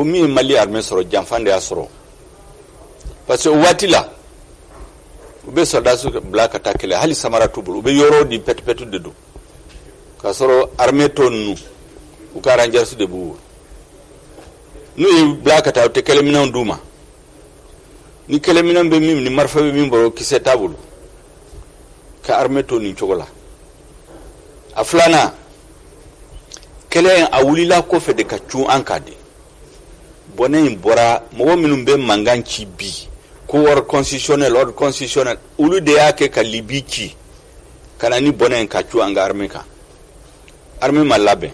min ye Mali armée sɔrɔ janfan de y'a sɔrɔ parce que o waati la u bɛ sɔrɔdasiw bila ka taa kɛlɛ hali samara t'u bolo u bɛ yɔrɔ di pɛtipɛti de don k'a sɔrɔ armée tɔ ninnu u ka rangers de b'u bolo n'u ye bila ka taa u tɛ kɛlɛminɛnw d'u ma ni kɛlɛminɛn bɛ min ni marifa bɛ min bolo kisɛ t'a bolo ka armée to nin cogo la a filanan kɛlɛ a wulila kɔfɛ de ka cun an kan de bɔnɛ in bɔra mɔgɔ minnu bɛ mankan ci bi ko ordre constitutionnel olu de y'a kɛ ka Libi ci ka na ni bɔnɛ in ka cun an ka armée kan armée ma labɛn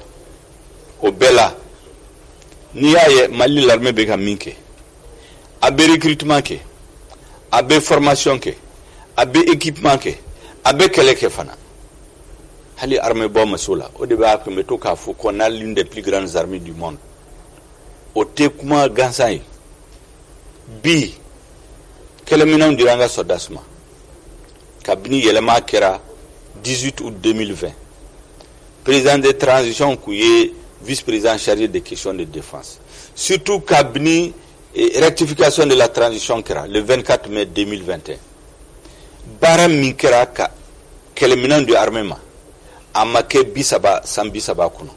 o bɛɛ la n'i y'a ye Mali l'armée bɛ ka min kɛ a bɛ recrutement kɛ a bɛ formation kɛ a bɛ équipement kɛ a bɛ kɛlɛ kɛ fana hali armée bɔ maso la o de b'a kun bɛ to k'a fɔ qu'on a l'une des plus grandes armées du monde o tɛ kuma gansan ye bi kɛlɛminɛnw dira an ka soldats ma kabini yɛlɛma kɛra 18 août 2020 président de transition kun ye vice-président chargé des questions de défense surtout kabini rectification de la transition kɛra le 24 mai 2021 baara min kɛra ka kɛlɛminɛnw di armée ma a ma kɛ san 30 kɔnɔ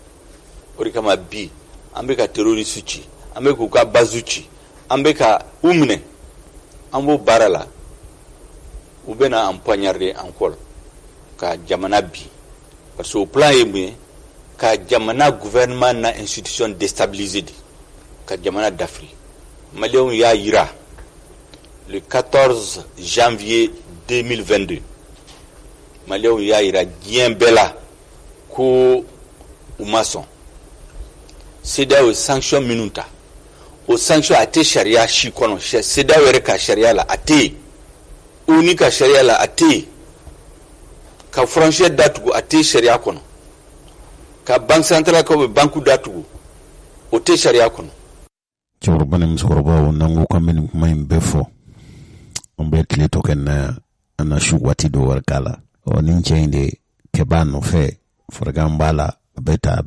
o de kama bi an bɛ ka terroriste ci an bɛ k'u ka base ci an bɛ ka u minɛ an b'o baara la u bɛ na an poignarder en col ka jamana bi parce que o plan ye mun ye ka jamana gouvernement na institution déstabiliser de ka jamana dafiri Maliyɛnw y'a yira le 14 janvier 2022 Maliyɛnw y'a yira diɲɛ bɛɛ la ko u ma sɔn CEDEAO ye sanction minnu ta o sanction a tɛ sariya si kɔnɔ CEDEAO yɛrɛ ka sariya la a tɛ yen ONU ka sariya la a tɛ yen ka frontière datugu a tɛ sariya kɔnɔ ka banque centrale ka bɛ banque datugu o tɛ sariya kɔnɔ. Cɛkɔrɔba ni musokɔrɔba o n'an ko k'an bɛ nin kuma in bɛɛ fɔ on be tile to kenna ana shu wati do warkala o nin chende ke bano fe forgambala beta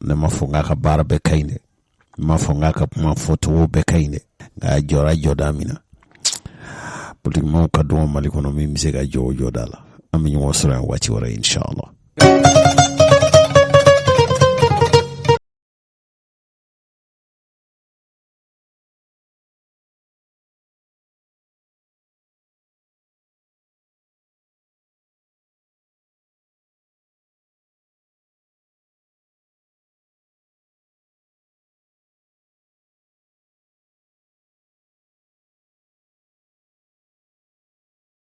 ne mafunga ka bar be kainde mafunga ka mafoto be kainde ga jora jodamina politique mo ka do mali kono mi misega jodala ami nyo sura wati wara inshallah